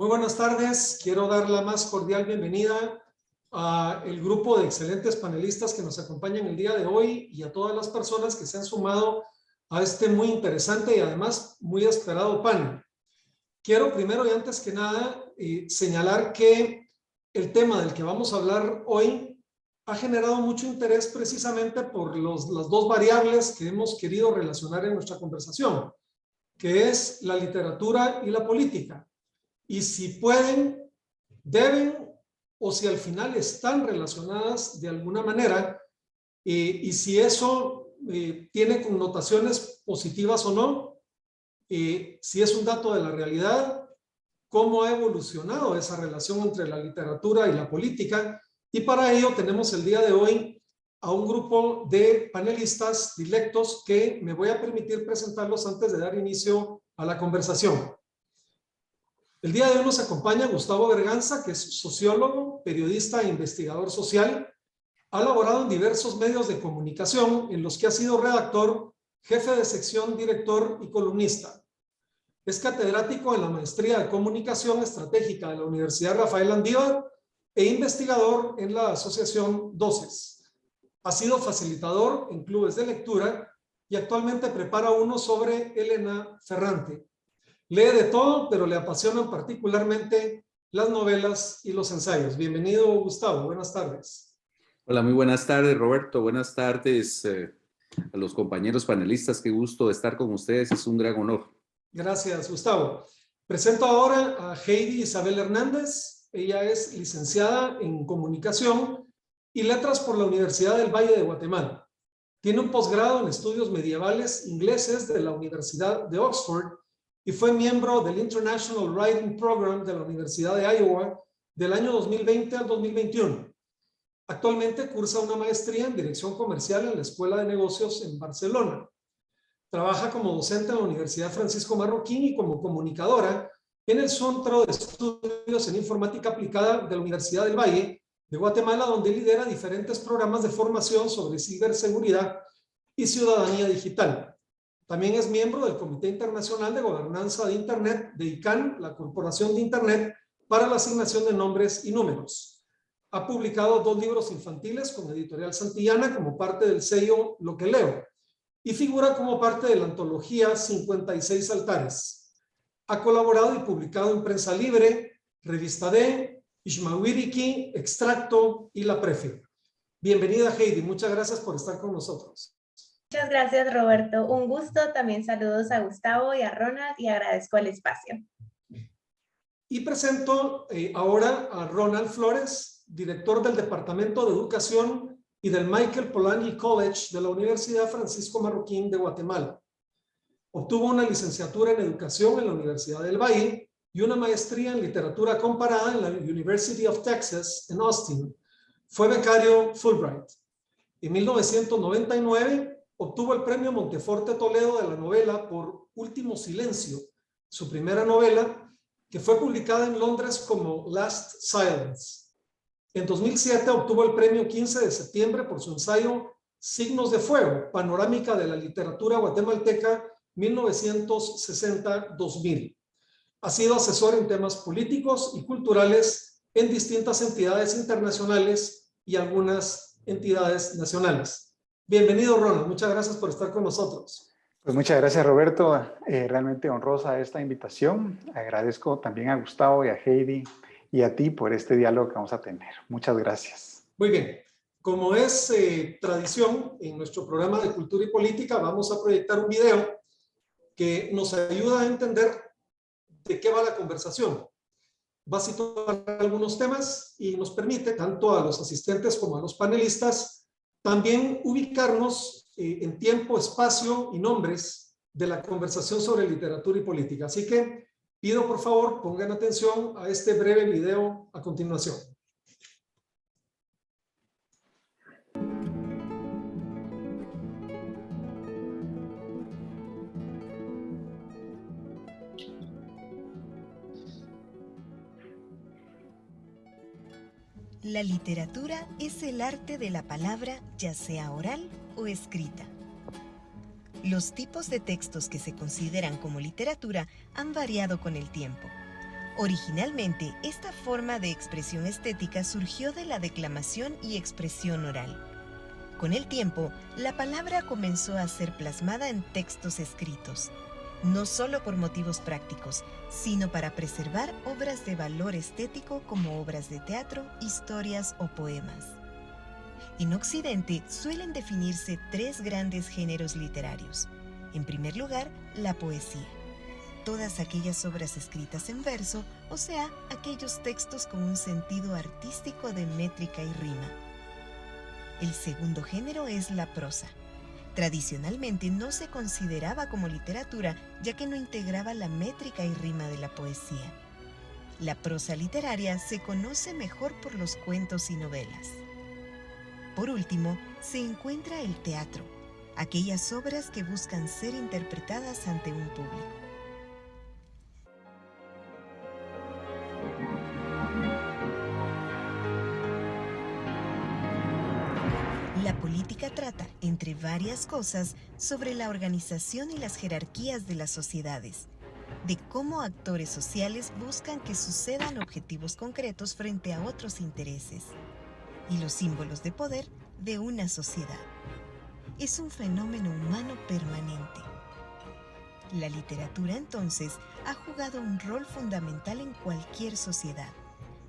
Muy buenas tardes. Quiero dar la más cordial bienvenida al grupo de excelentes panelistas que nos acompañan el día de hoy y a todas las personas que se han sumado a este muy interesante y además muy esperado panel. Quiero primero y antes que nada señalar que el tema del que vamos a hablar hoy ha generado mucho interés precisamente por las dos variables que hemos querido relacionar en nuestra conversación, que es la literatura y la política. Y si pueden, deben, o si al final están relacionadas de alguna manera, y si eso tiene connotaciones positivas o no, si es un dato de la realidad, cómo ha evolucionado esa relación entre la literatura y la política. Y para ello tenemos el día de hoy a un grupo de panelistas directos que me voy a permitir presentarlos antes de dar inicio a la conversación. El día de hoy nos acompaña Gustavo Berganza, que es sociólogo, periodista e investigador social. Ha laborado en diversos medios de comunicación en los que ha sido redactor, jefe de sección, director y columnista. Es catedrático en la Maestría de Comunicación Estratégica de la Universidad Rafael Andívar e investigador en la Asociación Doces. Ha sido facilitador en clubes de lectura y actualmente prepara uno sobre Elena Ferrante. Lee de todo, pero le apasionan particularmente las novelas y los ensayos. Bienvenido, Gustavo. Buenas tardes. Hola, muy buenas tardes, Roberto. Buenas tardes a los compañeros panelistas. Qué gusto estar con ustedes. Es un gran honor. Gracias, Gustavo. Presento ahora a Heidi Isabel Hernández. Ella es licenciada en Comunicación y Letras por la Universidad del Valle de Guatemala. Tiene un posgrado en estudios medievales ingleses de la Universidad de Oxford y fue miembro del International Writing Program de la Universidad de Iowa del año 2020 al 2021. Actualmente cursa una maestría en Dirección Comercial en la Escuela de Negocios en Barcelona. Trabaja como docente en la Universidad Francisco Marroquín y como comunicadora en el Centro de Estudios en Informática Aplicada de la Universidad del Valle de Guatemala, donde lidera diferentes programas de formación sobre ciberseguridad y ciudadanía digital. También es miembro del Comité Internacional de Gobernanza de Internet de ICANN, la Corporación de Internet para la Asignación de Nombres y Números. Ha publicado 2 libros infantiles con Editorial Santillana como parte del sello Lo que leo y figura como parte de la antología 56 altares. Ha colaborado y publicado en Prensa Libre, Revista D, Ishmawiriki, Extracto y La Prefe. Bienvenida, Heidi. Muchas gracias por estar con nosotros. Muchas gracias, Roberto. Un gusto. También saludos a Gustavo y a Ronald y agradezco el espacio. Y presento ahora a Ronald Flores, director del Departamento de Educación y del Michael Polanyi College de la Universidad Francisco Marroquín de Guatemala. Obtuvo una licenciatura en Educación en la Universidad del Valle y una maestría en Literatura Comparada en la University of Texas en Austin. Fue becario Fulbright. En 1999 obtuvo el premio Monteforte Toledo de la novela por Último Silencio, su primera novela, que fue publicada en Londres como Last Silence. En 2007 obtuvo el premio 15 de septiembre por su ensayo Signos de Fuego, panorámica de la literatura guatemalteca 1960-2000. Ha sido asesor en temas políticos y culturales en distintas entidades internacionales y algunas entidades nacionales. Bienvenido, Ronald. Muchas gracias por estar con nosotros. Pues muchas gracias, Roberto. Realmente honrosa esta invitación. Agradezco también a Gustavo y a Heidi y a ti por este diálogo que vamos a tener. Muchas gracias. Muy bien. Como es tradición en nuestro programa de Cultura y Política, vamos a proyectar un video que nos ayuda a entender de qué va la conversación. Va a situar algunos temas y nos permite, tanto a los asistentes como a los panelistas, también ubicarnos en tiempo, espacio y nombres de la conversación sobre literatura y política. Así que pido, por favor, pongan atención a este breve video a continuación. La literatura es el arte de la palabra, ya sea oral o escrita. Los tipos de textos que se consideran como literatura han variado con el tiempo. Originalmente, esta forma de expresión estética surgió de la declamación y expresión oral. Con el tiempo, la palabra comenzó a ser plasmada en textos escritos, no solo por motivos prácticos, sino para preservar obras de valor estético como obras de teatro, historias o poemas. En Occidente suelen definirse 3 grandes géneros literarios. En primer lugar, la poesía. Todas aquellas obras escritas en verso, o sea, aquellos textos con un sentido artístico de métrica y rima. El segundo género es la prosa. Tradicionalmente no se consideraba como literatura, ya que no integraba la métrica y rima de la poesía. La prosa literaria se conoce mejor por los cuentos y novelas. Por último, se encuentra el teatro, aquellas obras que buscan ser interpretadas ante un público. La política trata, entre varias cosas, sobre la organización y las jerarquías de las sociedades, de cómo actores sociales buscan que sucedan objetivos concretos frente a otros intereses, y los símbolos de poder de una sociedad. Es un fenómeno humano permanente. La literatura, entonces, ha jugado un rol fundamental en cualquier sociedad,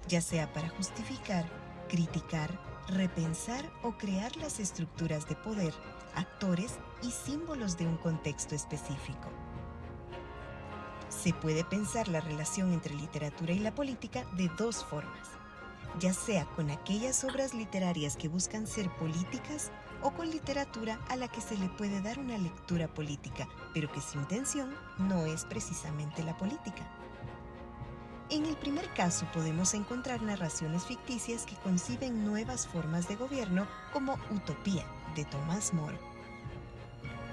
ya sea para justificar, criticar, repensar o crear las estructuras de poder, actores y símbolos de un contexto específico. Se puede pensar la relación entre literatura y la política de 2 formas, ya sea con aquellas obras literarias que buscan ser políticas o con literatura a la que se le puede dar una lectura política, pero que su intención no es precisamente la política. En el primer caso podemos encontrar narraciones ficticias que conciben nuevas formas de gobierno como Utopía, de Tomás Moro.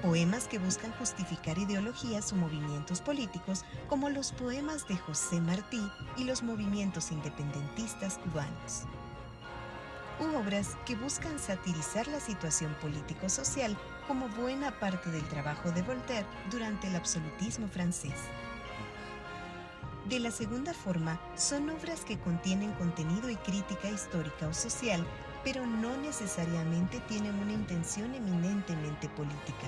Poemas que buscan justificar ideologías o movimientos políticos como los poemas de José Martí y los movimientos independentistas cubanos. U obras que buscan satirizar la situación político-social como buena parte del trabajo de Voltaire durante el absolutismo francés. De la segunda forma, son obras que contienen contenido y crítica histórica o social, pero no necesariamente tienen una intención eminentemente política.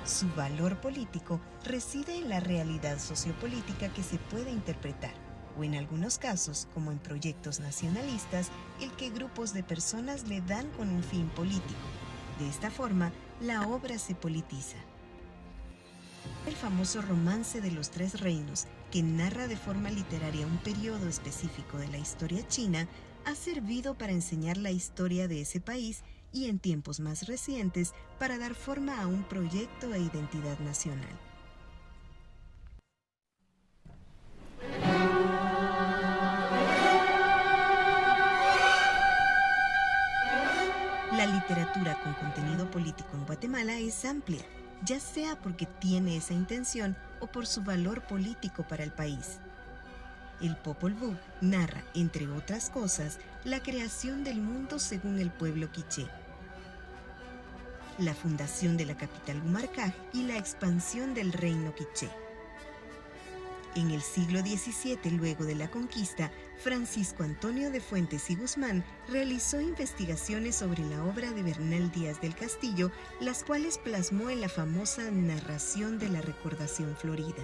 Su valor político reside en la realidad sociopolítica que se puede interpretar, o en algunos casos, como en proyectos nacionalistas, el que grupos de personas le dan con un fin político. De esta forma, la obra se politiza. El famoso Romance de los 3 Reinos, que narra de forma literaria un periodo específico de la historia china, ha servido para enseñar la historia de ese país y en tiempos más recientes para dar forma a un proyecto e identidad nacional. La literatura con contenido político en Guatemala es amplia, ya sea porque tiene esa intención o por su valor político para el país. El Popol Vuh narra, entre otras cosas, la creación del mundo según el pueblo quiché, la fundación de la capital Gumarcaj y la expansión del reino quiché. En el siglo XVII, luego de la conquista, Francisco Antonio de Fuentes y Guzmán realizó investigaciones sobre la obra de Bernal Díaz del Castillo, las cuales plasmó en la famosa Narración de la Recordación Florida.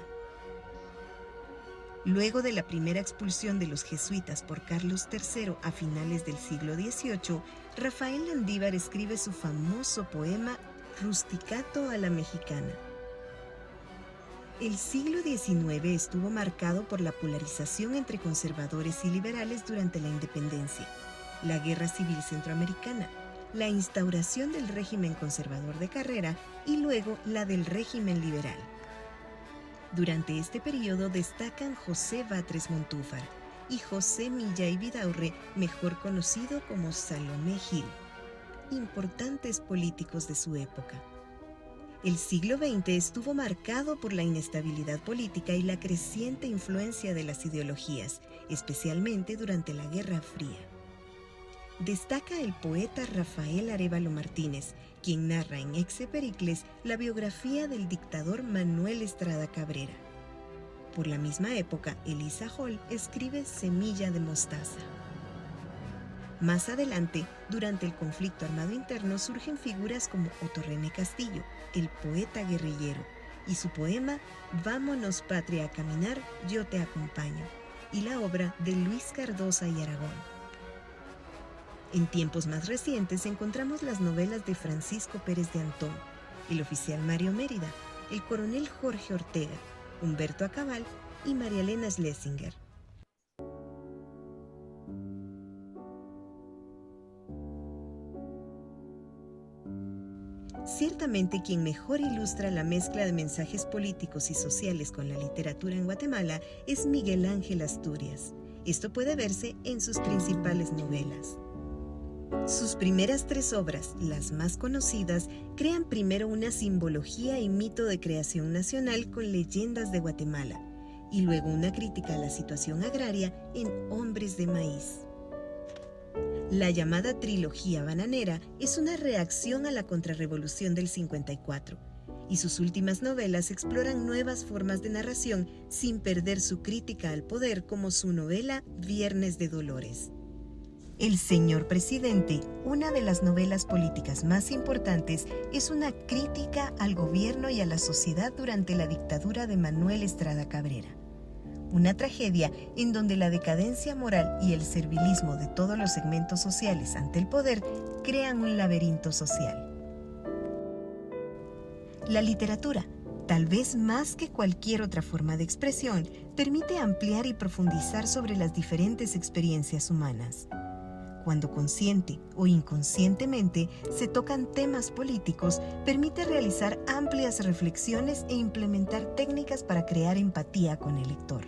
Luego de la primera expulsión de los jesuitas por Carlos III a finales del siglo XVIII, Rafael Landívar escribe su famoso poema Rusticato a la Mexicana. El siglo XIX estuvo marcado por la polarización entre conservadores y liberales durante la independencia, la Guerra Civil Centroamericana, la instauración del régimen conservador de Carrera y luego la del régimen liberal. Durante este periodo destacan José Batres Montúfar y José Milla y Vidaurre, mejor conocido como Salomé Gil, importantes políticos de su época. El siglo XX estuvo marcado por la inestabilidad política y la creciente influencia de las ideologías, especialmente durante la Guerra Fría. Destaca el poeta Rafael Arévalo Martínez, quien narra en Exe Pericles la biografía del dictador Manuel Estrada Cabrera. Por la misma época, Elisa Hall escribe Semilla de mostaza. Más adelante, durante el conflicto armado interno, surgen figuras como Otto René Castillo, el poeta guerrillero, y su poema Vámonos patria a caminar, yo te acompaño, y la obra de Luis Cardosa y Aragón. En tiempos más recientes encontramos las novelas de Francisco Pérez de Antón, el oficial Mario Mérida, el coronel Jorge Ortega, Humberto Acabal y María Elena Schlesinger. Ciertamente quien mejor ilustra la mezcla de mensajes políticos y sociales con la literatura en Guatemala es Miguel Ángel Asturias. Esto puede verse en sus principales novelas. Sus primeras 3 obras, las más conocidas, crean primero una simbología y mito de creación nacional con Leyendas de Guatemala, y luego una crítica a la situación agraria en Hombres de Maíz. La llamada trilogía bananera es una reacción a la contrarrevolución del 54, y sus últimas novelas exploran nuevas formas de narración sin perder su crítica al poder, como su novela Viernes de Dolores. El señor presidente, una de las novelas políticas más importantes, es una crítica al gobierno y a la sociedad durante la dictadura de Manuel Estrada Cabrera. Una tragedia en donde la decadencia moral y el servilismo de todos los segmentos sociales ante el poder crean un laberinto social. La literatura, tal vez más que cualquier otra forma de expresión, permite ampliar y profundizar sobre las diferentes experiencias humanas. Cuando consciente o inconscientemente se tocan temas políticos, permite realizar amplias reflexiones e implementar técnicas para crear empatía con el lector.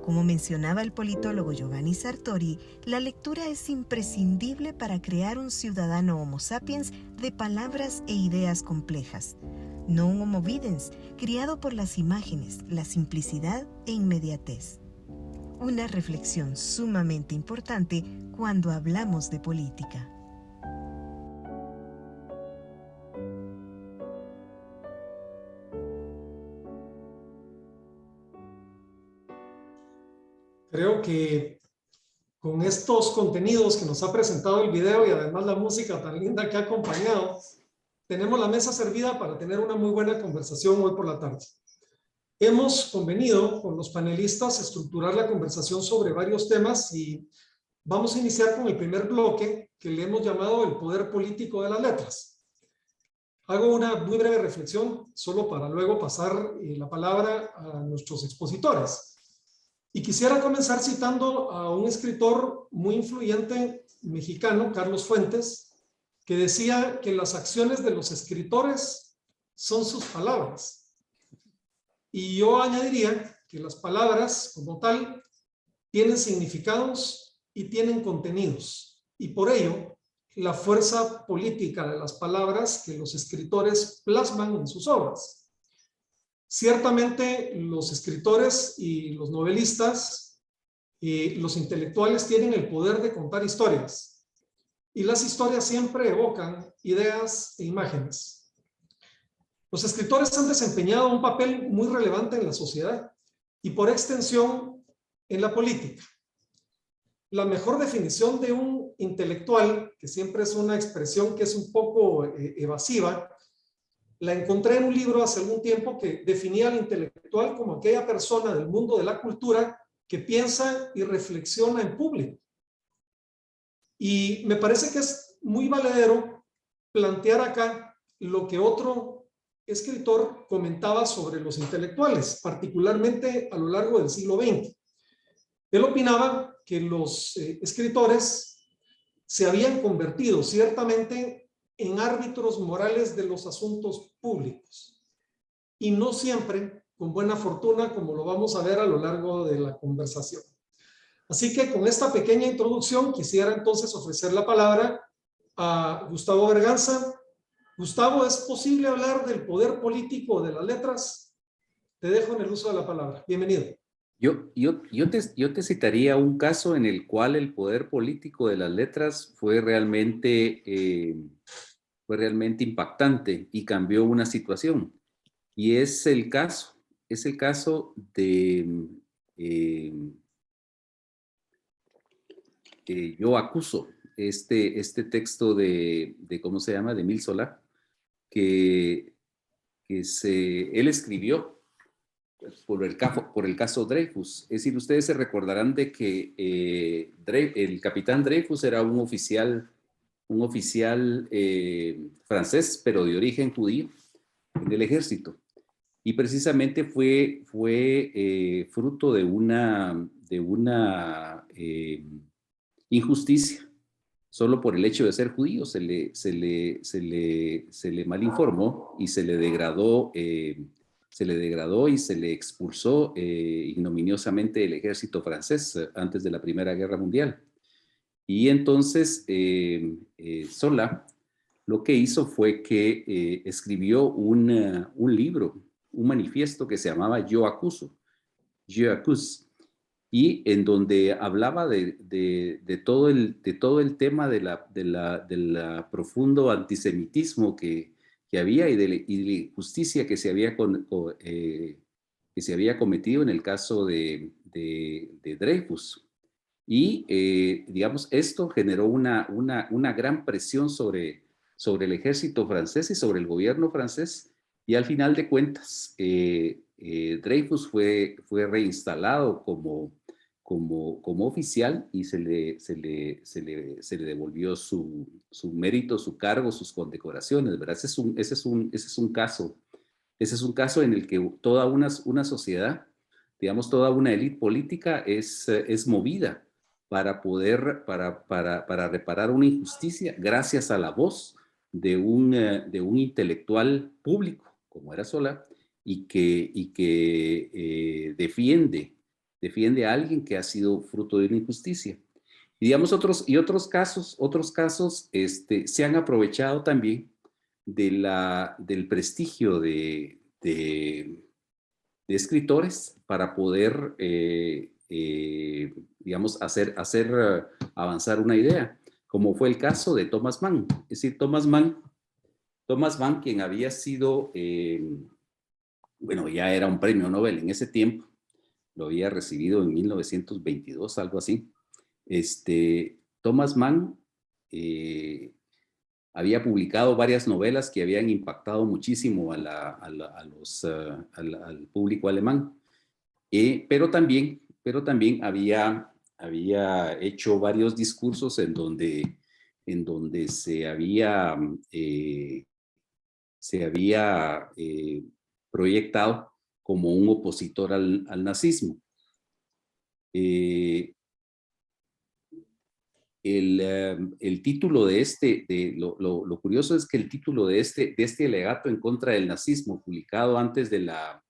Como mencionaba el politólogo Giovanni Sartori, la lectura es imprescindible para crear un ciudadano Homo sapiens de palabras e ideas complejas, no un Homo videns criado por las imágenes, la simplicidad e inmediatez. Una reflexión sumamente importante cuando hablamos de política. Creo que con estos contenidos que nos ha presentado el video y además la música tan linda que ha acompañado, tenemos la mesa servida para tener una muy buena conversación hoy por la tarde. Hemos convenido con los panelistas estructurar la conversación sobre varios temas y vamos a iniciar con el primer bloque que le hemos llamado el poder político de las letras. Hago una muy breve reflexión solo para luego pasar la palabra a nuestros expositores. Y quisiera comenzar citando a un escritor muy influyente mexicano, Carlos Fuentes, que decía que las acciones de los escritores son sus palabras. Y yo añadiría que las palabras, como tal, tienen significados y tienen contenidos. Y por ello, la fuerza política de las palabras que los escritores plasman en sus obras. Ciertamente, los escritores y los novelistas y los intelectuales tienen el poder de contar historias. Y las historias siempre evocan ideas e imágenes. Los escritores han desempeñado un papel muy relevante en la sociedad y por extensión en la política. La mejor definición de un intelectual, que siempre es una expresión que es un poco evasiva, la encontré en un libro hace algún tiempo que definía al intelectual como aquella persona del mundo de la cultura que piensa y reflexiona en público. Y me parece que es muy valedero plantear acá lo que otro escritor comentaba sobre los intelectuales, particularmente a lo largo del siglo XX. Él opinaba que los escritores se habían convertido ciertamente en árbitros morales de los asuntos públicos y no siempre con buena fortuna, como lo vamos a ver a lo largo de la conversación. Así que con esta pequeña introducción quisiera entonces ofrecer la palabra a Gustavo Berganza, Gustavo, ¿es posible hablar del poder político de las letras? Te dejo en el uso de la palabra. Bienvenido. Yo te citaría un caso en el cual el poder político de las letras fue realmente impactante y cambió una situación. Y es el caso de Yo acuso, este texto de ¿cómo se llama? De Emile Zola, que él escribió por el caso Dreyfus. Es decir, ustedes se recordarán de que el capitán Dreyfus era un oficial francés, pero de origen judío, en el ejército. Y precisamente fue fruto de una injusticia. Solo por el hecho de ser judío se le malinformó y se le degradó y se le expulsó ignominiosamente del ejército francés antes de la Primera Guerra Mundial. Y entonces Zola lo que hizo fue que escribió un libro, un manifiesto que se llamaba Yo acuso, Je accuse, y en donde hablaba de todo el tema de la profundo antisemitismo que había y de la injusticia que se había cometido en el caso de Dreyfus. Y, digamos, esto generó una gran presión sobre el ejército francés y sobre el gobierno francés, y al final de cuentas, Dreyfus fue reinstalado como oficial y se le devolvió su mérito, su cargo, sus condecoraciones, ¿verdad? Ese es un caso en el que toda una sociedad, digamos, toda una élite política es movida para reparar una injusticia gracias a la voz de un intelectual público, como era Zola, y que defiende a alguien que ha sido fruto de una injusticia. Y digamos, otros casos se han aprovechado también del prestigio de escritores para poder, digamos, hacer avanzar una idea, como fue el caso de Thomas Mann. Es decir, Thomas Mann, quien había sido, bueno, ya era un premio Nobel en ese tiempo, lo había recibido en 1922, algo así. Thomas Mann había publicado varias novelas que habían impactado muchísimo al público alemán, pero también había hecho varios discursos en donde se había proyectado como un opositor al nazismo. El título de lo curioso es que el título de este alegato en contra del nazismo, publicado antes de la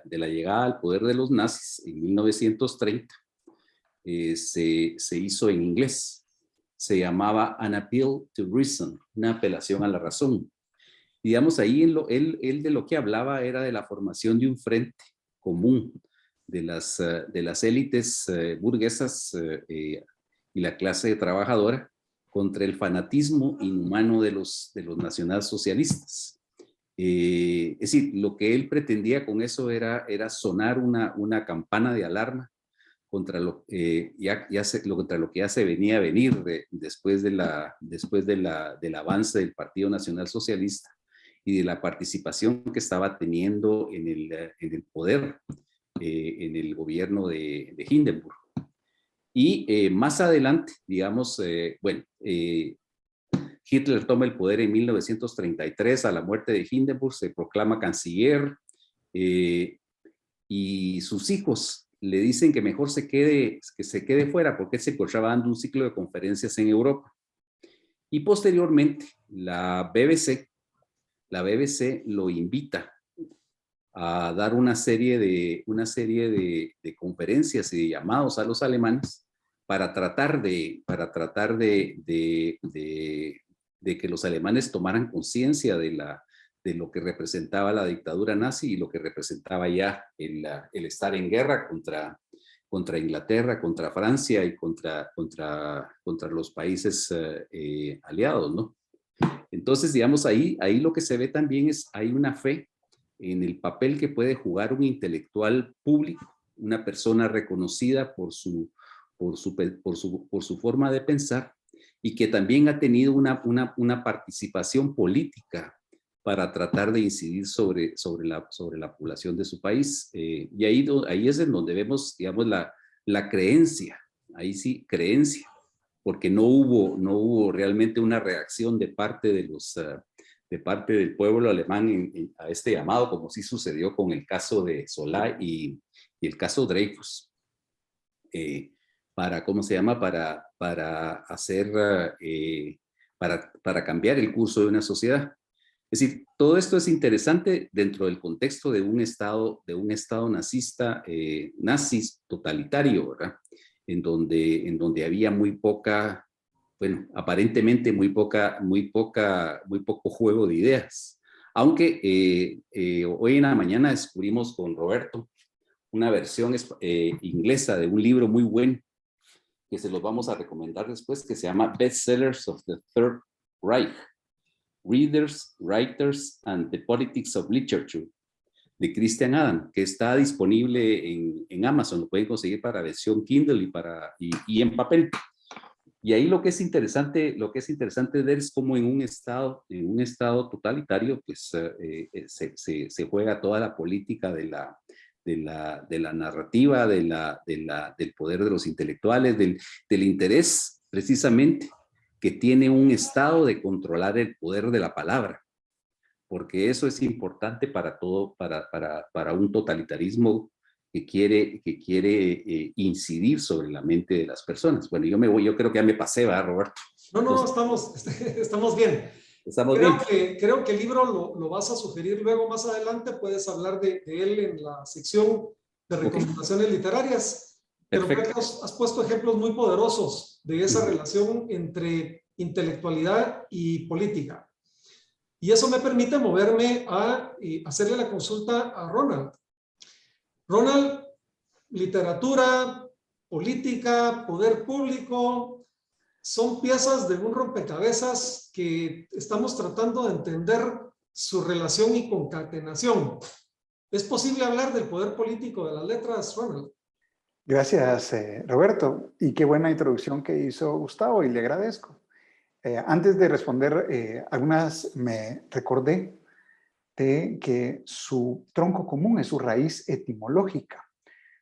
llegada al poder de los nazis en 1930, se hizo en inglés. Se llamaba An Appeal to Reason, una apelación a la razón. Y digamos, ahí él de lo que hablaba era de la formación de un frente común de las élites burguesas y la clase trabajadora contra el fanatismo inhumano de los nacionalsocialistas. Es decir, lo que él pretendía con eso era sonar una campana de alarma contra lo que ya se venía a venir después del avance del Partido Nacional Socialista y de la participación que estaba teniendo en el poder, en el gobierno de Hindenburg. Y más adelante, digamos, Hitler toma el poder en 1933 a la muerte de Hindenburg, se proclama canciller y sus hijos le dicen que mejor que se quede fuera porque él se encontraba dando un ciclo de conferencias en Europa. Y posteriormente la BBC lo invita a dar una serie de conferencias y de llamados a los alemanes para tratar de de que los alemanes tomaran conciencia de lo que representaba la dictadura nazi y lo que representaba ya el estar en guerra contra Inglaterra, contra Francia y contra los países aliados, ¿no? Entonces, digamos, ahí lo que se ve también es, hay una fe en el papel que puede jugar un intelectual público, una persona reconocida por su forma de pensar, y que también ha tenido una participación política para tratar de incidir sobre la población de su país. Y ahí es en donde vemos, digamos, la creencia, ahí sí, creencia, porque no hubo realmente una reacción de parte del pueblo alemán a este llamado, como sí sucedió con el caso de Solá y el caso Dreyfus. ¿Cómo se llama? Para hacer, para cambiar el curso de una sociedad. Es decir, todo esto es interesante dentro del contexto de un Estado nazista, totalitario, ¿verdad? En donde había muy poca, bueno, aparentemente muy poco juego de ideas. Aunque hoy en la mañana descubrimos con Roberto una versión inglesa de un libro muy bueno, que se los vamos a recomendar después, que se llama Bestsellers of the Third Reich, Readers, Writers and the Politics of Literature, de Christian Adam, que está disponible en Amazon. Lo pueden conseguir para versión Kindle y en papel. Y ahí lo que es interesante ver es cómo en un estado totalitario, pues se juega toda la política de la narrativa, del poder de los intelectuales, del interés precisamente que tiene un Estado de controlar el poder de la palabra, porque eso es importante para un totalitarismo que quiere incidir sobre la mente de las personas. Bueno, yo creo que ya me pasé, ¿verdad, Roberto? No, estamos bien. Creo que el libro lo vas a sugerir luego más adelante, puedes hablar de él en la sección de recomendaciones literarias. Pero creo que has puesto ejemplos muy poderosos de esa relación entre intelectualidad y política. Y eso me permite moverme a hacerle la consulta a Ronald. Ronald, literatura, política, poder público, son piezas de un rompecabezas que estamos tratando de entender su relación y concatenación. ¿Es posible hablar del poder político de las letras, Ronald? Gracias, Roberto. Y qué buena introducción que hizo Gustavo, y le agradezco. Antes de responder algunas, me recordé de que su tronco común es su raíz etimológica.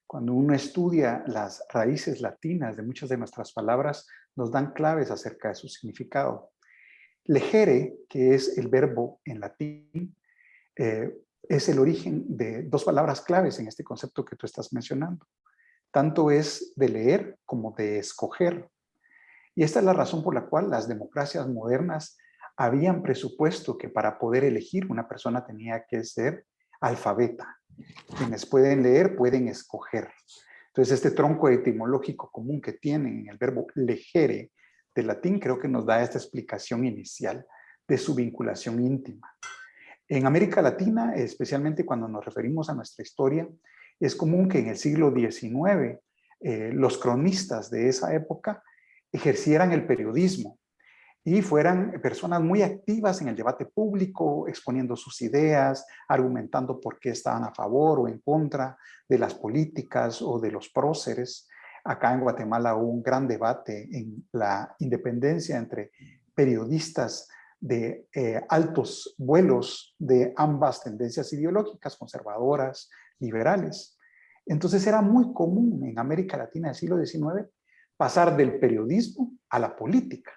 Cuando uno estudia las raíces latinas de muchas de nuestras palabras, nos dan claves acerca de su significado. Legere, que es el verbo en latín, es el origen de dos palabras claves en este concepto que tú estás mencionando. Tanto es de leer como de escoger. Y esta es la razón por la cual las democracias modernas habían presupuesto que para poder elegir una persona tenía que ser alfabeta. Quienes pueden leer pueden escoger. Entonces, este tronco etimológico común que tienen en el verbo legere del latín creo que nos da esta explicación inicial de su vinculación íntima. En América Latina, especialmente cuando nos referimos a nuestra historia, es común que en el siglo XIX los cronistas de esa época ejercieran el periodismo y fueran personas muy activas en el debate público, exponiendo sus ideas, argumentando por qué estaban a favor o en contra de las políticas o de los próceres. Acá en Guatemala hubo un gran debate en la independencia entre periodistas de altos vuelos de ambas tendencias ideológicas, conservadoras, liberales. Entonces era muy común en América Latina del siglo XIX pasar del periodismo a la política.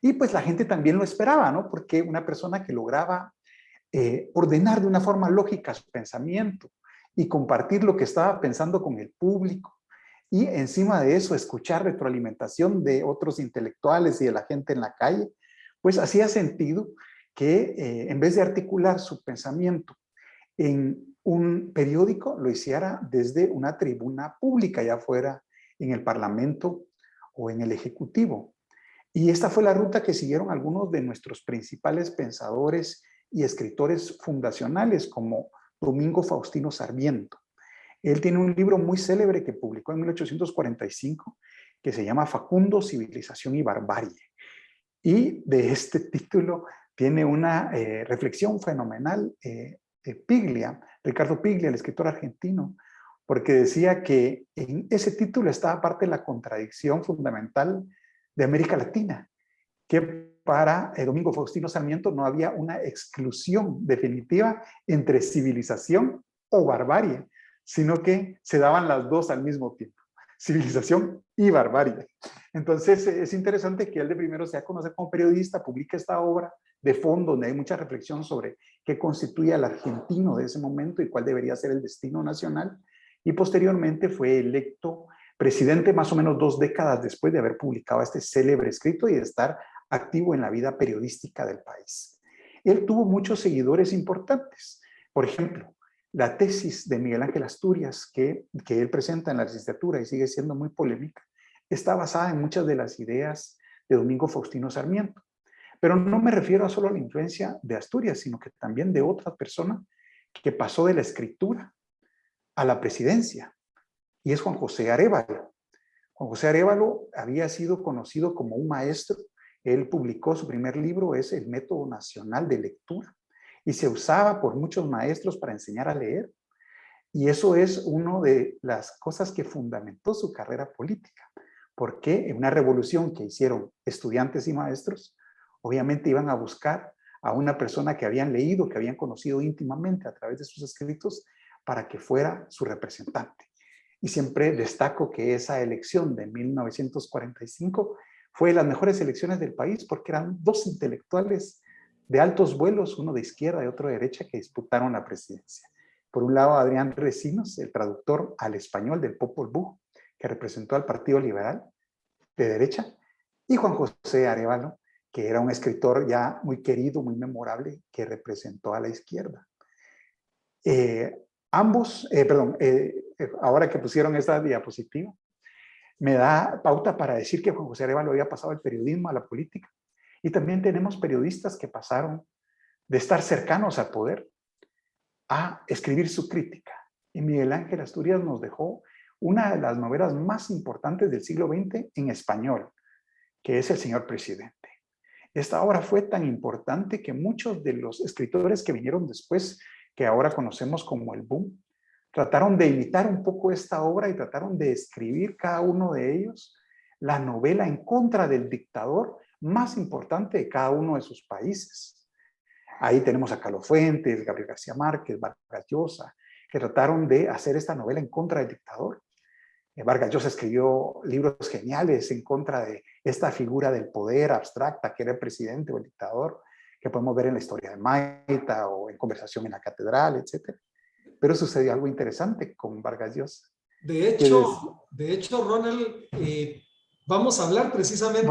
Y pues la gente también lo esperaba, ¿no? Porque una persona que lograba ordenar de una forma lógica su pensamiento y compartir lo que estaba pensando con el público, y encima de eso escuchar retroalimentación de otros intelectuales y de la gente en la calle, pues hacía sentido que en vez de articular su pensamiento en un periódico, lo hiciera desde una tribuna pública, ya fuera en el Parlamento o en el Ejecutivo. Y esta fue la ruta que siguieron algunos de nuestros principales pensadores y escritores fundacionales, como Domingo Faustino Sarmiento. Él tiene un libro muy célebre que publicó en 1845 que se llama Facundo, Civilización y Barbarie. Y de este título tiene una reflexión fenomenal Piglia, Ricardo Piglia, el escritor argentino, porque decía que en ese título estaba parte de la contradicción fundamental de América Latina, que para Domingo Faustino Sarmiento no había una exclusión definitiva entre civilización o barbarie, sino que se daban las dos al mismo tiempo, civilización y barbarie. Entonces es interesante que él de primero se conoce como periodista, publica esta obra de fondo donde hay mucha reflexión sobre qué constituye al argentino de ese momento y cuál debería ser el destino nacional, y posteriormente fue electo presidente más o menos 2 décadas después de haber publicado este célebre escrito y de estar activo en la vida periodística del país. Él tuvo muchos seguidores importantes. Por ejemplo, la tesis de Miguel Ángel Asturias, que él presenta en la licenciatura y sigue siendo muy polémica, está basada en muchas de las ideas de Domingo Faustino Sarmiento. Pero no me refiero solo a la influencia de Asturias, sino que también de otra persona que pasó de la escritura a la presidencia, y es Juan José Arévalo. Juan José Arévalo había sido conocido como un maestro. Él publicó su primer libro, es El Método Nacional de Lectura, y se usaba por muchos maestros para enseñar a leer. Y eso es una de las cosas que fundamentó su carrera política, porque en una revolución que hicieron estudiantes y maestros, obviamente iban a buscar a una persona que habían leído, que habían conocido íntimamente a través de sus escritos, para que fuera su representante. Y siempre destaco que esa elección de 1945 fue de las mejores elecciones del país, porque eran 2 intelectuales de altos vuelos, uno de izquierda y otro de derecha, que disputaron la presidencia. Por un lado, Adrián Recinos, el traductor al español del Popol Vuh, que representó al Partido Liberal de derecha, y Juan José Arévalo, que era un escritor ya muy querido, muy memorable, que representó a la izquierda. Ahora que pusieron esta diapositiva, me da pauta para decir que Juan José Arévalo había pasado del periodismo a la política. Y también tenemos periodistas que pasaron de estar cercanos al poder a escribir su crítica. Y Miguel Ángel Asturias nos dejó una de las novelas más importantes del siglo XX en español, que es El Señor Presidente. Esta obra fue tan importante que muchos de los escritores que vinieron después, que ahora conocemos como el boom, trataron de imitar un poco esta obra y trataron de escribir cada uno de ellos la novela en contra del dictador más importante de cada uno de sus países. Ahí tenemos a Carlos Fuentes, Gabriel García Márquez, Vargas Llosa, que trataron de hacer esta novela en contra del dictador. Vargas Llosa escribió libros geniales en contra de esta figura del poder abstracta que era el presidente o el dictador, que podemos ver en la historia de Maita o en Conversación en la Catedral, etc. Pero sucedió algo interesante con Vargas Llosa. De hecho, Ronald, vamos a hablar precisamente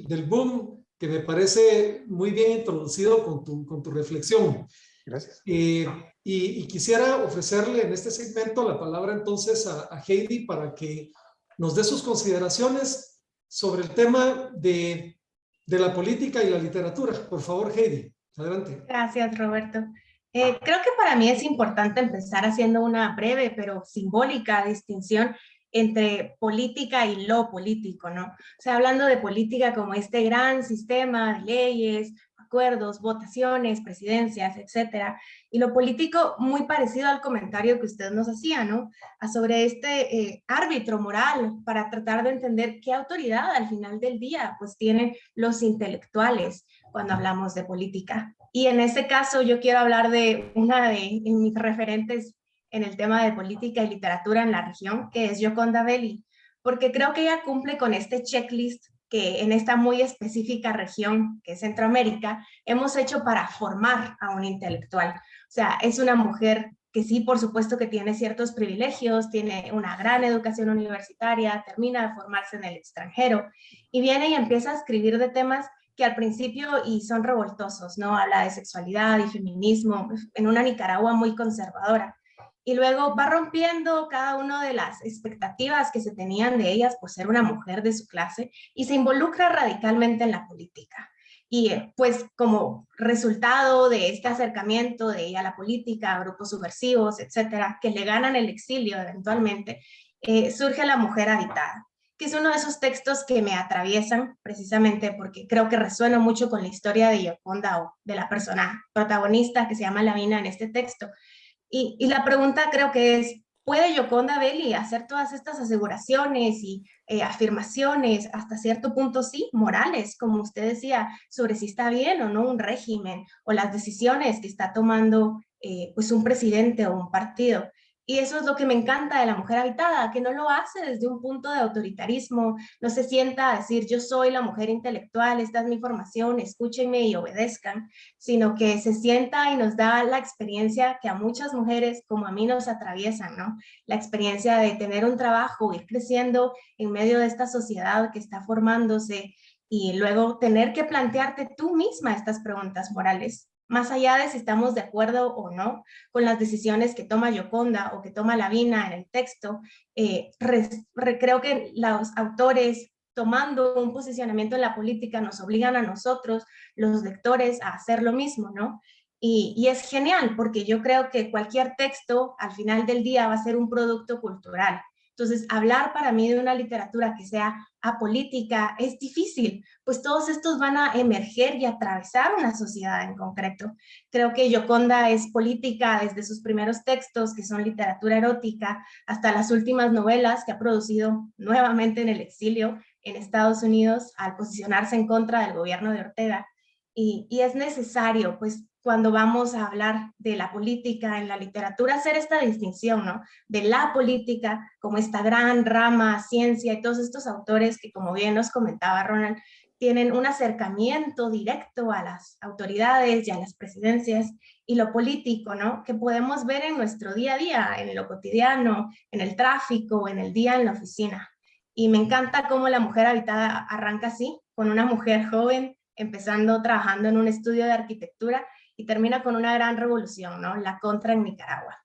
del boom, que me parece muy bien introducido con tu reflexión. Gracias. Y quisiera ofrecerle en este segmento la palabra entonces a Heidi para que nos dé sus consideraciones sobre el tema de la política y la literatura. Por favor, Heidi, adelante. Gracias, Roberto. Creo que para mí es importante empezar haciendo una breve pero simbólica distinción entre política y lo político, ¿no? O sea, hablando de política como este gran sistema de leyes, acuerdos, votaciones, presidencias, etcétera. Y lo político muy parecido al comentario que usted nos hacía, ¿no? Sobre este árbitro moral para tratar de entender qué autoridad al final del día pues tienen los intelectuales cuando hablamos de política. Y en este caso yo quiero hablar de una de mis referentes en el tema de política y literatura en la región, que es Gioconda Belli, porque creo que ella cumple con este checklist que en esta muy específica región, que es Centroamérica, hemos hecho para formar a un intelectual. O sea, es una mujer que sí, por supuesto que tiene ciertos privilegios, tiene una gran educación universitaria, termina de formarse en el extranjero, y viene y empieza a escribir de temas que al principio y son revoltosos, ¿no? Habla de sexualidad y feminismo en una Nicaragua muy conservadora. y luego va rompiendo cada una de las expectativas que se tenían de ellas por ser una mujer de su clase y se involucra radicalmente en la política. Y pues como resultado de este acercamiento de ella a la política, a grupos subversivos, etcétera, que le ganan el exilio eventualmente, surge La mujer habitada, que es uno de esos textos que me atraviesan precisamente porque creo que resueno mucho con la historia de Gioconda o de la persona protagonista que se llama Lavina en este texto. Y la pregunta creo que es, ¿puede Gioconda Belli hacer todas estas aseguraciones y afirmaciones, hasta cierto punto sí, morales, como usted decía, sobre si está bien o no un régimen o las decisiones que está tomando pues un presidente o un partido? Y eso es lo que me encanta de La mujer habitada, que no lo hace desde un punto de autoritarismo, no se sienta a decir yo soy la mujer intelectual, esta es mi formación, escúchenme y obedezcan, sino que se sienta y nos da la experiencia que a muchas mujeres como a mí nos atraviesan, ¿no? La experiencia de tener un trabajo, ir creciendo en medio de esta sociedad que está formándose y luego tener que plantearte tú misma estas preguntas morales, más allá de si estamos de acuerdo o no con las decisiones que toma Gioconda o que toma Lavina en el texto. Creo que los autores tomando un posicionamiento en la política nos obligan a nosotros, los lectores, a hacer lo mismo, ¿no? Y es genial porque yo creo que cualquier texto al final del día va a ser un producto cultural. Entonces, hablar para mí de una literatura que sea apolítica es difícil, pues todos estos van a emerger y atravesar una sociedad en concreto. Creo que Gioconda es política desde sus primeros textos, que son literatura erótica, hasta las últimas novelas que ha producido nuevamente en el exilio en Estados Unidos al posicionarse en contra del gobierno de Ortega. Y es necesario, pues, cuando vamos a hablar de la política en la literatura, hacer esta distinción, ¿no? De la política como esta gran rama, ciencia y todos estos autores que, como bien nos comentaba Ronald, tienen un acercamiento directo a las autoridades y a las presidencias, y lo político, ¿no? Que podemos ver en nuestro día a día, en lo cotidiano, en el tráfico, en el día en la oficina. Y me encanta cómo La mujer habitada arranca así, con una mujer joven, empezando trabajando en un estudio de arquitectura, y termina con una gran revolución, ¿no? La contra en Nicaragua.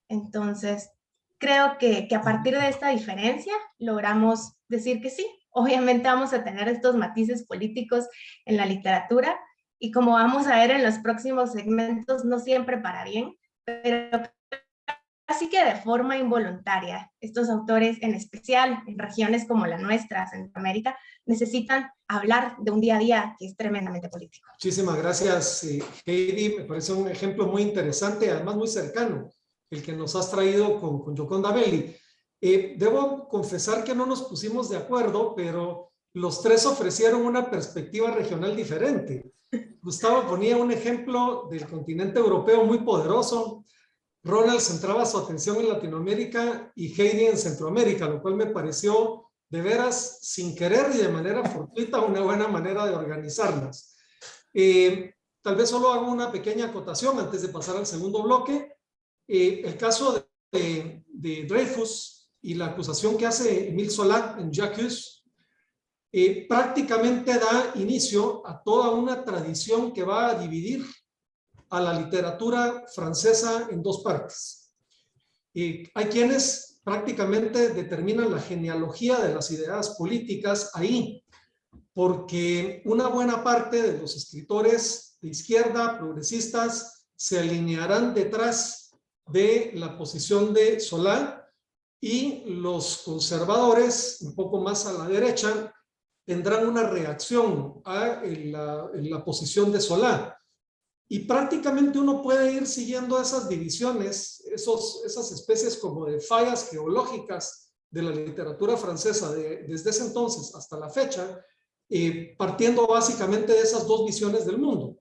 Entonces, creo que a partir de esta diferencia logramos decir que sí, obviamente vamos a tener estos matices políticos en la literatura, y como vamos a ver en los próximos segmentos, no siempre para bien, pero casi que de forma involuntaria. Estos autores, en especial en regiones como la nuestra, Centroamérica, necesitan hablar de un día a día que es tremendamente político. Muchísimas gracias, Heidi. Me parece un ejemplo muy interesante, además muy cercano, el que nos has traído con Gioconda Belli. Debo confesar que no nos pusimos de acuerdo, pero los tres ofrecieron una perspectiva regional diferente. Gustavo ponía un ejemplo del continente europeo muy poderoso, Ronald centraba su atención en Latinoamérica y Heidi en Centroamérica, lo cual me pareció de veras, sin querer y de manera fortuita, una buena manera de organizarlas. Tal vez solo hago una pequeña acotación antes de pasar al segundo bloque. El caso de Dreyfus y la acusación que hace Émile Zola en J'accuse prácticamente da inicio a toda una tradición que va a dividir a la literatura francesa en dos partes. Hay quienes prácticamente determinan la genealogía de las ideas políticas ahí, porque una buena parte de los escritores de izquierda, progresistas, se alinearán detrás de la posición de Zola, y los conservadores, un poco más a la derecha, tendrán una reacción a la posición de Zola. Y prácticamente uno puede ir siguiendo esas divisiones, esas especies como de fallas geológicas de la literatura francesa desde ese entonces hasta la fecha, partiendo básicamente de esas dos visiones del mundo.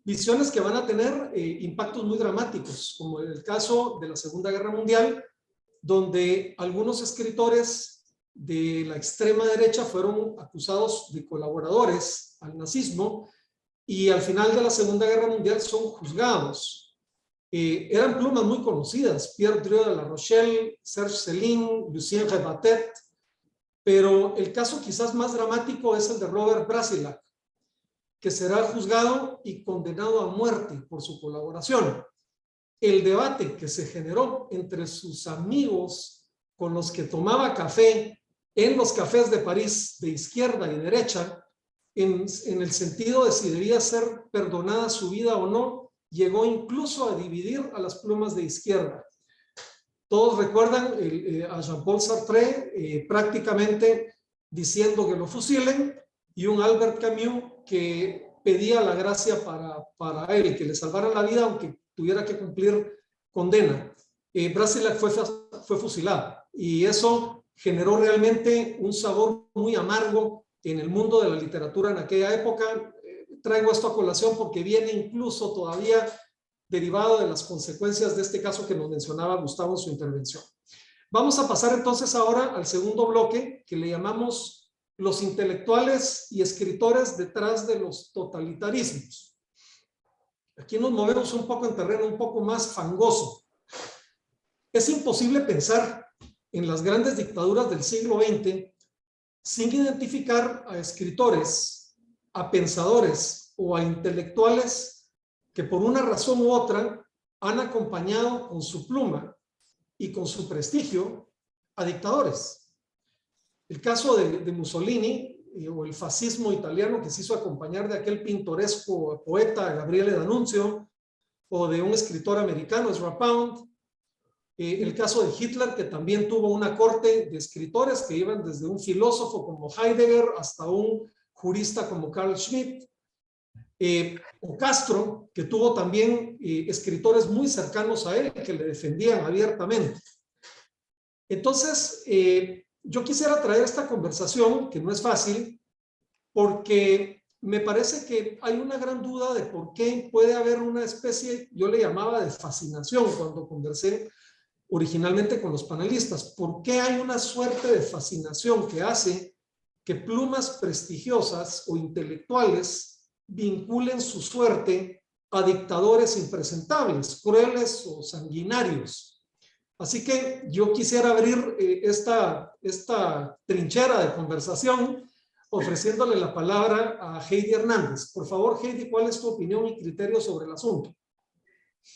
Visiones que van a tener impactos muy dramáticos, como en el caso de la Segunda Guerra Mundial, donde algunos escritores de la extrema derecha fueron acusados de colaboradores al nazismo, y al final de la Segunda Guerra Mundial son juzgados. Eran plumas muy conocidas, Pierre Drieux de La Rochelle, Serge Céline, Lucien Rebattet, pero el caso quizás más dramático es el de Robert Brasillach, que será juzgado y condenado a muerte por su colaboración. el debate que se generó entre sus amigos con los que tomaba café en los cafés de París de izquierda y derecha, en el sentido de si debía ser perdonada su vida o no, llegó incluso a dividir a las plumas de izquierda. Todos recuerdan a Jean-Paul Sartre prácticamente diciendo que lo fusilen, y un Albert Camus que pedía la gracia para él, que le salvaran la vida aunque tuviera que cumplir condena. Brasilac fue fusilado, y eso generó realmente un sabor muy amargo en el mundo de la literatura en aquella época. Traigo esto a colación porque viene incluso todavía derivado de las consecuencias de este caso que nos mencionaba Gustavo en su intervención. Vamos a pasar entonces ahora al segundo bloque, que le llamamos los intelectuales y escritores detrás de los totalitarismos. Aquí nos movemos un poco en terreno un poco más fangoso. Es imposible pensar en las grandes dictaduras del siglo XX sin identificar a escritores, a pensadores o a intelectuales que por una razón u otra han acompañado con su pluma y con su prestigio a dictadores. El caso de Mussolini o el fascismo italiano, que se hizo acompañar de aquel pintoresco poeta Gabriele D'Annunzio, o de un escritor americano, Ezra Pound. El caso de Hitler, que también tuvo una corte de escritores que iban desde un filósofo como Heidegger hasta un jurista como Carl Schmitt. O Castro, que tuvo también escritores muy cercanos a él que le defendían abiertamente. Entonces, yo quisiera traer esta conversación, que no es fácil, porque me parece que hay una gran duda de por qué puede haber una especie, yo le llamaba de fascinación cuando conversé originalmente con los panelistas. ¿Por qué hay una suerte de fascinación que hace que plumas prestigiosas o intelectuales vinculen su suerte a dictadores impresentables, crueles o sanguinarios? Así que yo quisiera abrir esta trinchera de conversación ofreciéndole la palabra a Heidi Hernández. Por favor, Heidi, ¿cuál es tu opinión y criterio sobre el asunto?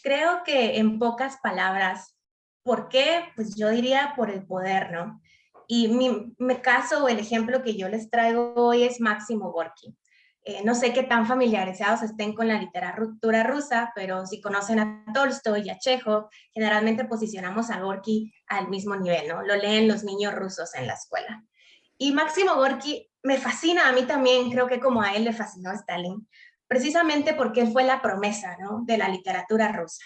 Creo que en pocas palabras, ¿por qué? Pues yo diría por el poder, ¿no? Y mi caso, el ejemplo que yo les traigo hoy es Máximo Gorki. No sé qué tan familiarizados estén con la literatura rusa, pero si conocen a Tolstoy y a Chekhov, generalmente posicionamos a Gorki al mismo nivel, ¿no? Lo leen los niños rusos en la escuela. Y Máximo Gorki me fascina a mí también, creo que como a él le fascinó a Stalin, precisamente porque él fue la promesa, ¿no?, de la literatura rusa.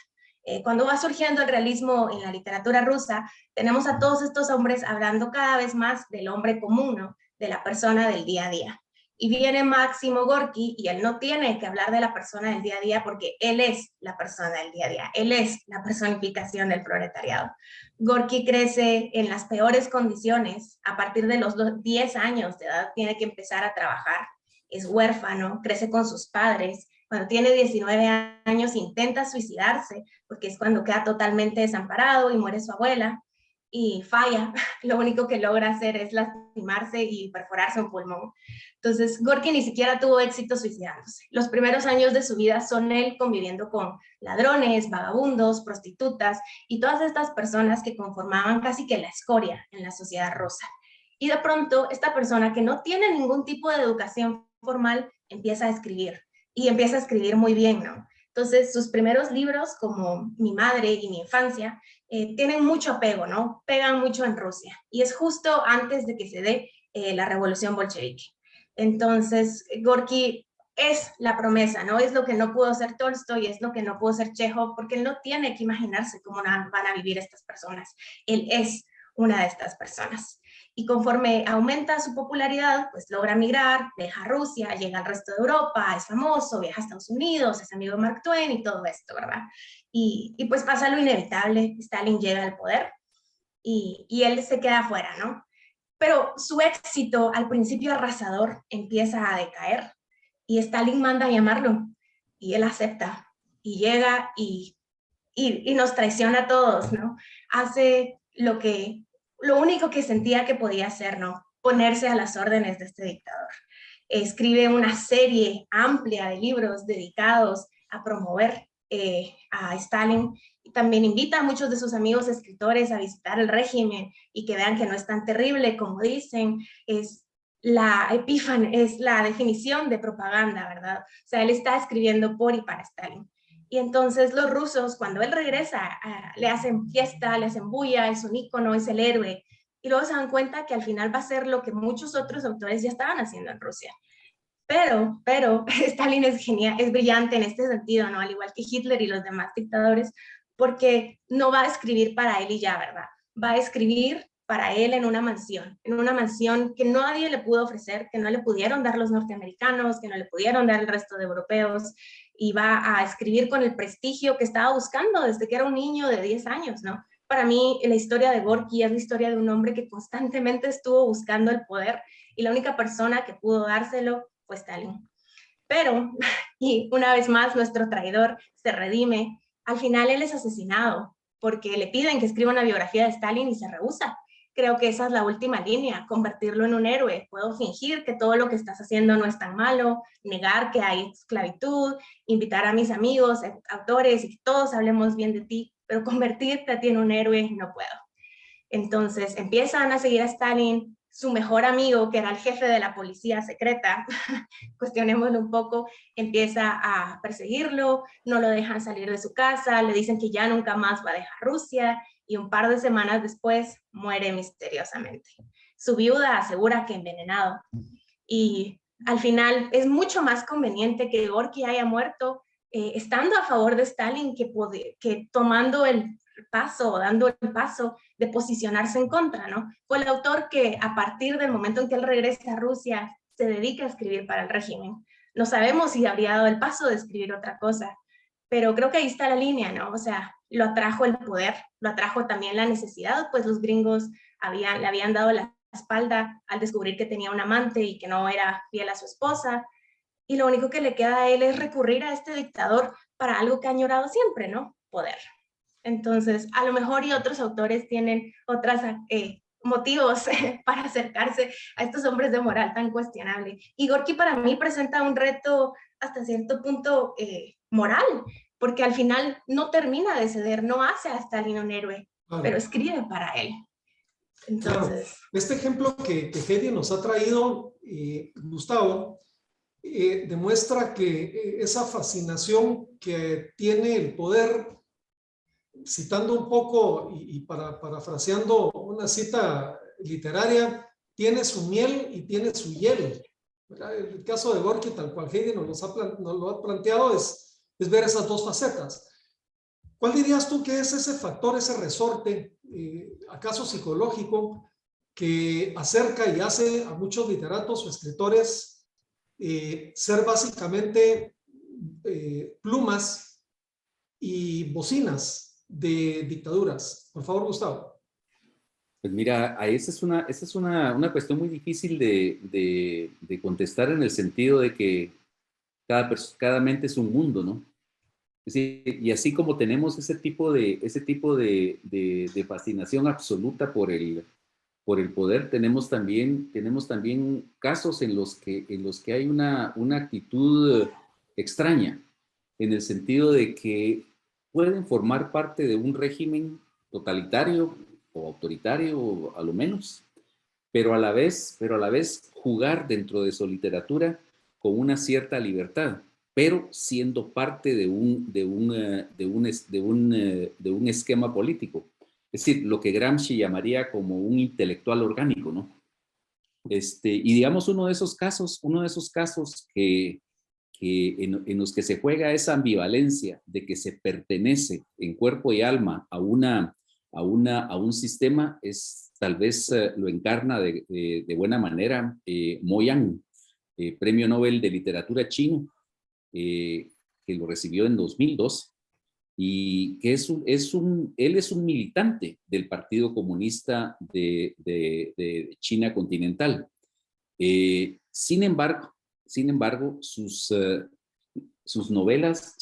Cuando va surgiendo el realismo en la literatura rusa, tenemos a todos estos hombres hablando cada vez más del hombre común, ¿no?, de la persona del día a día. Y viene Máximo Gorki y él no tiene que hablar de la persona del día a día porque él es la persona del día a día, él es la personificación del proletariado. Gorki crece en las peores condiciones, a partir de los 10 años de edad tiene que empezar a trabajar, es huérfano, crece con sus padres, cuando tiene 19 años intenta suicidarse porque es cuando queda totalmente desamparado y muere su abuela y falla, lo único que logra hacer es lastimarse y perforarse un pulmón. Entonces, Gorki ni siquiera tuvo éxito suicidándose. Los primeros años de su vida son él conviviendo con ladrones, vagabundos, prostitutas y todas estas personas que conformaban casi que la escoria en la sociedad rusa. Y de pronto, esta persona que no tiene ningún tipo de educación formal empieza a escribir y empieza a escribir muy bien, ¿no? Entonces, sus primeros libros, como Mi madre y Mi infancia, tienen mucho apego, ¿no? Pegan mucho en Rusia. Y es justo antes de que se dé la revolución bolchevique. Entonces, Gorki es la promesa, ¿no? Es lo que no pudo ser Tolstoy, es lo que no pudo ser Chekhov, porque él no tiene que imaginarse cómo van a vivir estas personas. Él es una de estas personas. Y conforme aumenta su popularidad, pues logra migrar, deja Rusia, llega al resto de Europa, es famoso, viaja a Estados Unidos, es amigo de Mark Twain y todo esto, ¿verdad? Y pues pasa lo inevitable, Stalin llega al poder y él se queda afuera, ¿no? Pero su éxito, al principio arrasador, empieza a decaer y Stalin manda a llamarlo y él acepta y llega y nos traiciona a todos, ¿no? Hace lo único que sentía que podía hacer, ¿no? Ponerse a las órdenes de este dictador. Escribe una serie amplia de libros dedicados a promover a Stalin También invita a muchos de sus amigos escritores a visitar el régimen y que vean que no es tan terrible como dicen. Es la definición de propaganda, ¿verdad? O sea, él está escribiendo por y para Stalin. Y entonces los rusos, cuando él regresa, le hacen fiesta, le hacen bulla, es un ícono, es el héroe. Y luego se dan cuenta que al final va a ser lo que muchos otros autores ya estaban haciendo en Rusia. Pero Stalin es genial, es brillante en este sentido, ¿no? Al igual que Hitler y los demás dictadores, porque no va a escribir para él y ya, ¿verdad? Va a escribir para él en una mansión que nadie le pudo ofrecer, que no le pudieron dar los norteamericanos, que no le pudieron dar el resto de europeos, y va a escribir con el prestigio que estaba buscando desde que era un niño de 10 años, ¿no? Para mí, la historia de Gorky es la historia de un hombre que constantemente estuvo buscando el poder y la única persona que pudo dárselo fue Stalin. Pero, y una vez más, nuestro traidor se redime. Al final él es asesinado porque le piden que escriba una biografía de Stalin y se rehúsa. Creo que esa es la última línea, convertirlo en un héroe. Puedo fingir que todo lo que estás haciendo no es tan malo, negar que hay esclavitud, invitar a mis amigos, autores, y que todos hablemos bien de ti, pero convertirte a ti en un héroe no puedo. Entonces empiezan a seguir a Stalin, su mejor amigo, que era el jefe de la policía secreta, cuestionémoslo un poco, empieza a perseguirlo, no lo dejan salir de su casa, le dicen que ya nunca más va a dejar Rusia, y un par de semanas después muere misteriosamente. Su viuda asegura que envenenado. Y al final es mucho más conveniente que Gorky haya muerto estando a favor de Stalin que tomando el paso, dando el paso de posicionarse en contra, ¿no? Fue el autor que a partir del momento en que él regresa a Rusia se dedica a escribir para el régimen. No sabemos si habría dado el paso de escribir otra cosa, pero creo que ahí está la línea, ¿no? O sea, lo atrajo el poder, lo atrajo también la necesidad, pues los gringos le habían dado la espalda al descubrir que tenía un amante y que no era fiel a su esposa, y lo único que le queda a él es recurrir a este dictador para algo que ha añorado siempre, ¿no? Poder. Entonces, a lo mejor y otros autores tienen otros motivos para acercarse a estos hombres de moral tan cuestionable. Y Gorky para mí presenta un reto hasta cierto punto moral, porque al final no termina de ceder, no hace a Stalin un héroe, claro, pero escribe para él. Entonces, claro. Este ejemplo que Heidi nos ha traído, Gustavo, demuestra que esa fascinación que tiene el poder, citando un poco y parafraseando una cita literaria, tiene su miel y tiene su hiel. El caso de Gorky, tal cual Heidi nos lo ha planteado, es ver esas dos facetas. ¿Cuál dirías tú que es ese factor, ese resorte, acaso psicológico, que acerca y hace a muchos literatos o escritores ser básicamente plumas y bocinas de dictaduras? Por favor, Gustavo. Pues mira, esa es una cuestión muy difícil de contestar, en el sentido de que cada mente es un mundo, ¿no? Es decir, y así como tenemos ese tipo de fascinación absoluta por el poder, tenemos también casos en los que hay una actitud extraña, en el sentido de que pueden formar parte de un régimen totalitario o autoritario, a lo menos, pero a la vez jugar dentro de su literatura con una cierta libertad, pero siendo parte de un esquema político. Es decir, lo que Gramsci llamaría como un intelectual orgánico, ¿no? Y digamos, uno de esos casos en los que se juega esa ambivalencia de que se pertenece en cuerpo y alma a un sistema, es tal vez lo encarna de buena manera Mo Yan, Premio Nobel de Literatura chino, que lo recibió en 2002, y que él es un militante del Partido Comunista de China continental. Sin embargo, sus novelas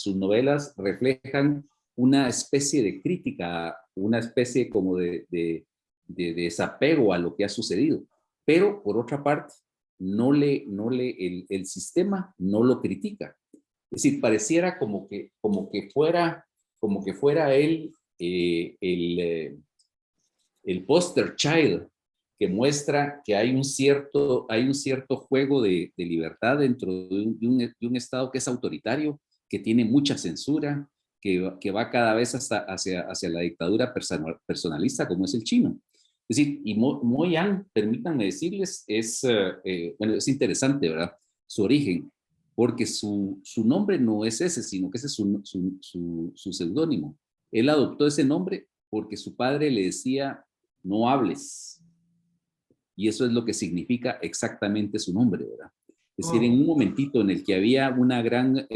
reflejan una especie de crítica, una especie como de desapego a lo que ha sucedido. Pero, por otra parte, el sistema no lo critica. Es decir, pareciera como que como que fuera él el poster child que muestra que hay un cierto juego de libertad dentro de un Estado que es autoritario, que tiene mucha censura, que va cada vez hacia la dictadura personalista como es el chino. Es decir, y Mo Yan, permítanme decirles, bueno, es interesante, ¿verdad? Su origen, porque su nombre no es ese, sino que ese es su seudónimo. Él adoptó ese nombre porque su padre le decía, no hables. Y eso es lo que significa exactamente su nombre, ¿verdad? Es decir, en un momentito en el que había una gran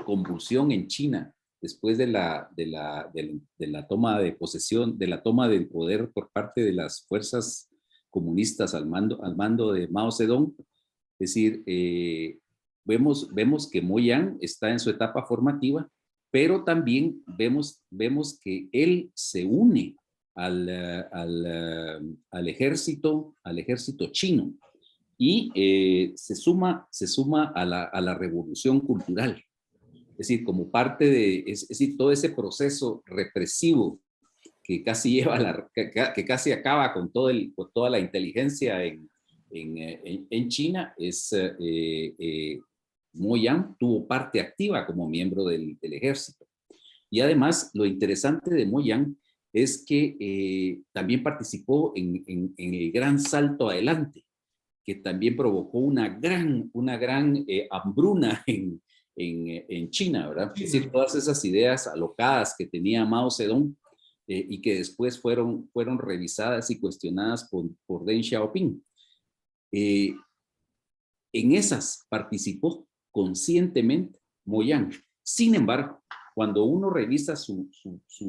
convulsión en China, después de la toma de posesión, de la toma del poder por parte de las fuerzas comunistas al mando de Mao Zedong, es decir, vemos que Mo Yan está en su etapa formativa, pero también vemos que él se une al ejército chino y se suma a la revolución cultural. Es decir, como parte es decir, todo ese proceso represivo que casi que casi acaba con toda la inteligencia en China, Mo Yan tuvo parte activa como miembro del ejército. Y además, lo interesante de Mo Yan es que también participó en el Gran Salto Adelante, que también provocó una gran hambruna en China, ¿verdad? Es decir, todas esas ideas alocadas que tenía Mao Zedong y que después fueron revisadas y cuestionadas por Deng Xiaoping. En esas participó conscientemente Mo Yan. Sin embargo, cuando uno revisa su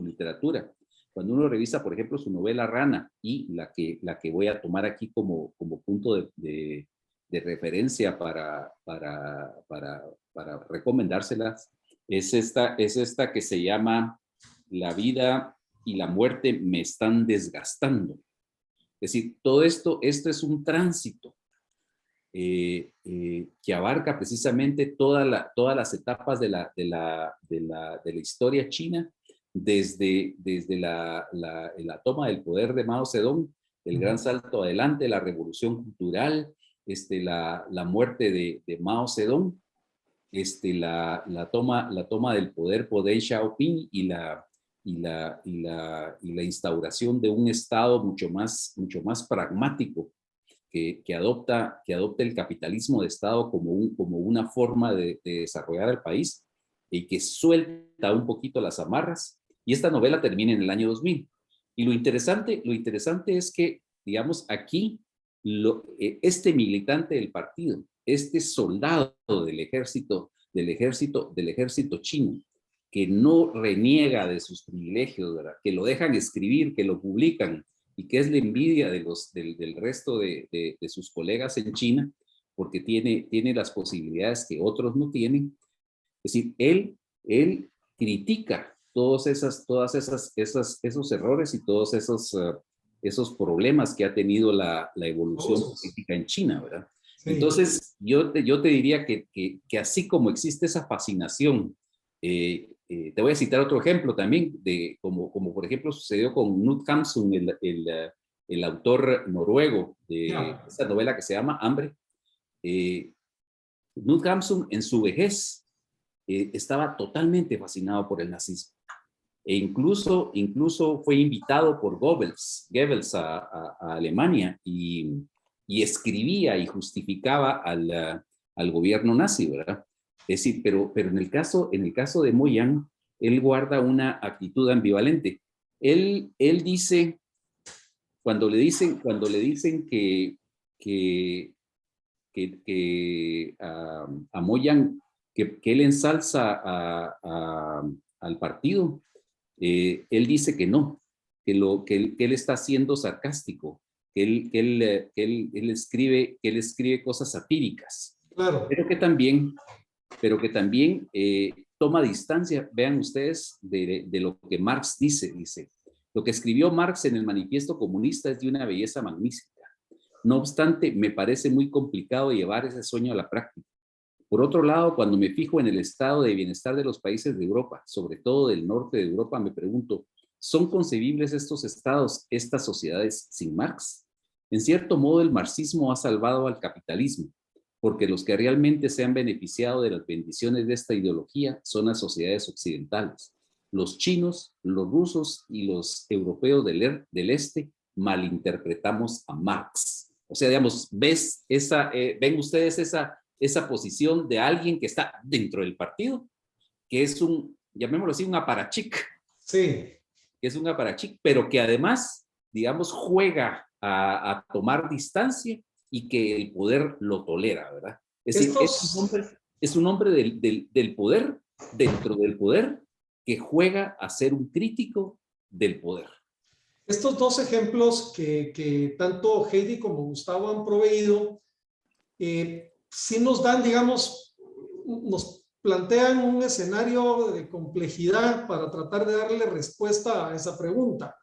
literatura, cuando uno revisa, por ejemplo, su novela Rana y la que voy a tomar aquí como punto de referencia para recomendárselas, es esta que se llama La vida y la muerte me están desgastando. Es decir, todo esto es un tránsito que abarca precisamente todas las etapas de la historia china, desde la toma del poder de Mao Zedong, el gran salto adelante, la revolución cultural, la muerte de Mao Zedong, la toma del poder por Deng Xiaoping y la instauración de un Estado mucho más pragmático que adopta el capitalismo de Estado como una forma de desarrollar el país y que suelta un poquito las amarras. Y esta novela termina en el año 2000. Y lo interesante es que, digamos, aquí este militante del partido, este soldado del ejército chino, que no reniega de sus privilegios, ¿verdad? Que lo dejan escribir, que lo publican, y que es la envidia del resto de sus colegas en China, porque tiene las posibilidades que otros no tienen. Es decir, él critica todos esos errores y todos esos problemas que ha tenido la evolución política en China, ¿verdad? Sí. Entonces, yo te diría que así como existe esa fascinación, te voy a citar otro ejemplo también, como por ejemplo sucedió con Knut Hamsun, el autor noruego de esta novela que se llama Hambre. Knut Hamsun en su vejez estaba totalmente fascinado por el nazismo. E incluso fue invitado por Goebbels a Alemania y escribía y justificaba al gobierno nazi, ¿verdad? Es decir, pero en el caso de Mo Yan, él guarda una actitud ambivalente. Él dice, cuando le dicen que a Mo Yan, que él ensalza al partido, él dice que no, que él está siendo sarcástico, que él escribe cosas satíricas. Claro. Pero que también toma distancia, vean ustedes, de lo que Marx dice, lo que escribió Marx en el Manifiesto Comunista es de una belleza magnífica. No obstante, me parece muy complicado llevar ese sueño a la práctica. Por otro lado, cuando me fijo en el estado de bienestar de los países de Europa, sobre todo del norte de Europa, me pregunto, ¿son concebibles estos estados, estas sociedades sin Marx? En cierto modo, el marxismo ha salvado al capitalismo, porque los que realmente se han beneficiado de las bendiciones de esta ideología son las sociedades occidentales. Los chinos, los rusos y los europeos del este malinterpretamos a Marx. O sea, digamos, ven ustedes esa posición de alguien que está dentro del partido, que es llamémoslo así, un aparachic. Sí. Es un aparachic, pero que además, digamos, juega a tomar distancia y que el poder lo tolera, ¿verdad? Es decir, es un hombre del poder, dentro del poder, que juega a ser un crítico del poder. Estos dos ejemplos que tanto Heidi como Gustavo han proveído, sí nos dan, digamos, nos plantean un escenario de complejidad para tratar de darle respuesta a esa pregunta.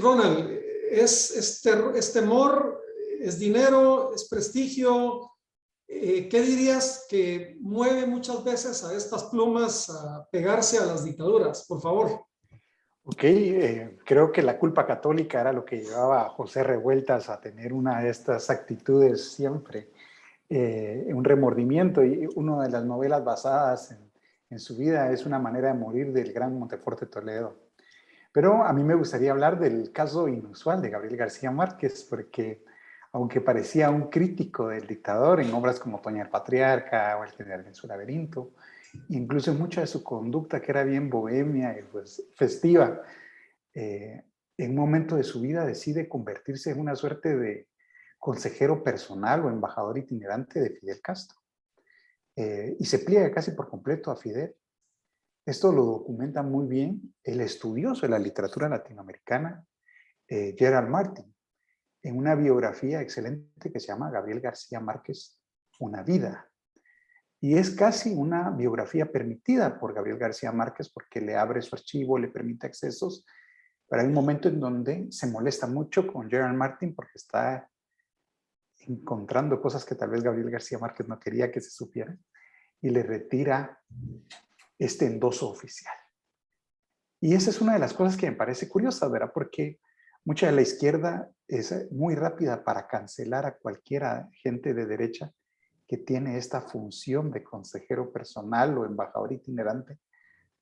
Ronald, ¿es temor, es dinero, es prestigio? ¿Qué dirías que mueve muchas veces a estas plumas a pegarse a las dictaduras? Por favor. Ok, creo que la culpa católica era lo que llevaba a José Revueltas a tener una de estas actitudes siempre, un remordimiento, y una de las novelas basadas en su vida es Una manera de morir del gran Montefort de Toledo. Pero a mí me gustaría hablar del caso inusual de Gabriel García Márquez, porque aunque parecía un crítico del dictador en obras como Toña el Patriarca o El General en su laberinto, incluso en mucha de su conducta, que era bien bohemia y pues festiva, en un momento de su vida decide convertirse en una suerte de consejero personal o embajador itinerante de Fidel Castro. Y se pliega casi por completo a Fidel. Esto lo documenta muy bien el estudioso de la literatura latinoamericana, Gerald Martin, en una biografía excelente que se llama Gabriel García Márquez, Una vida. Y es casi una biografía permitida por Gabriel García Márquez porque le abre su archivo, le permite accesos, pero hay un momento en donde se molesta mucho con Gerald Martin porque está encontrando cosas que tal vez Gabriel García Márquez no quería que se supieran y le retira este endoso oficial. Y esa es una de las cosas que me parece curiosa, ¿verdad? Porque mucha de la izquierda es muy rápida para cancelar a cualquiera gente de derecha que tiene esta función de consejero personal o embajador itinerante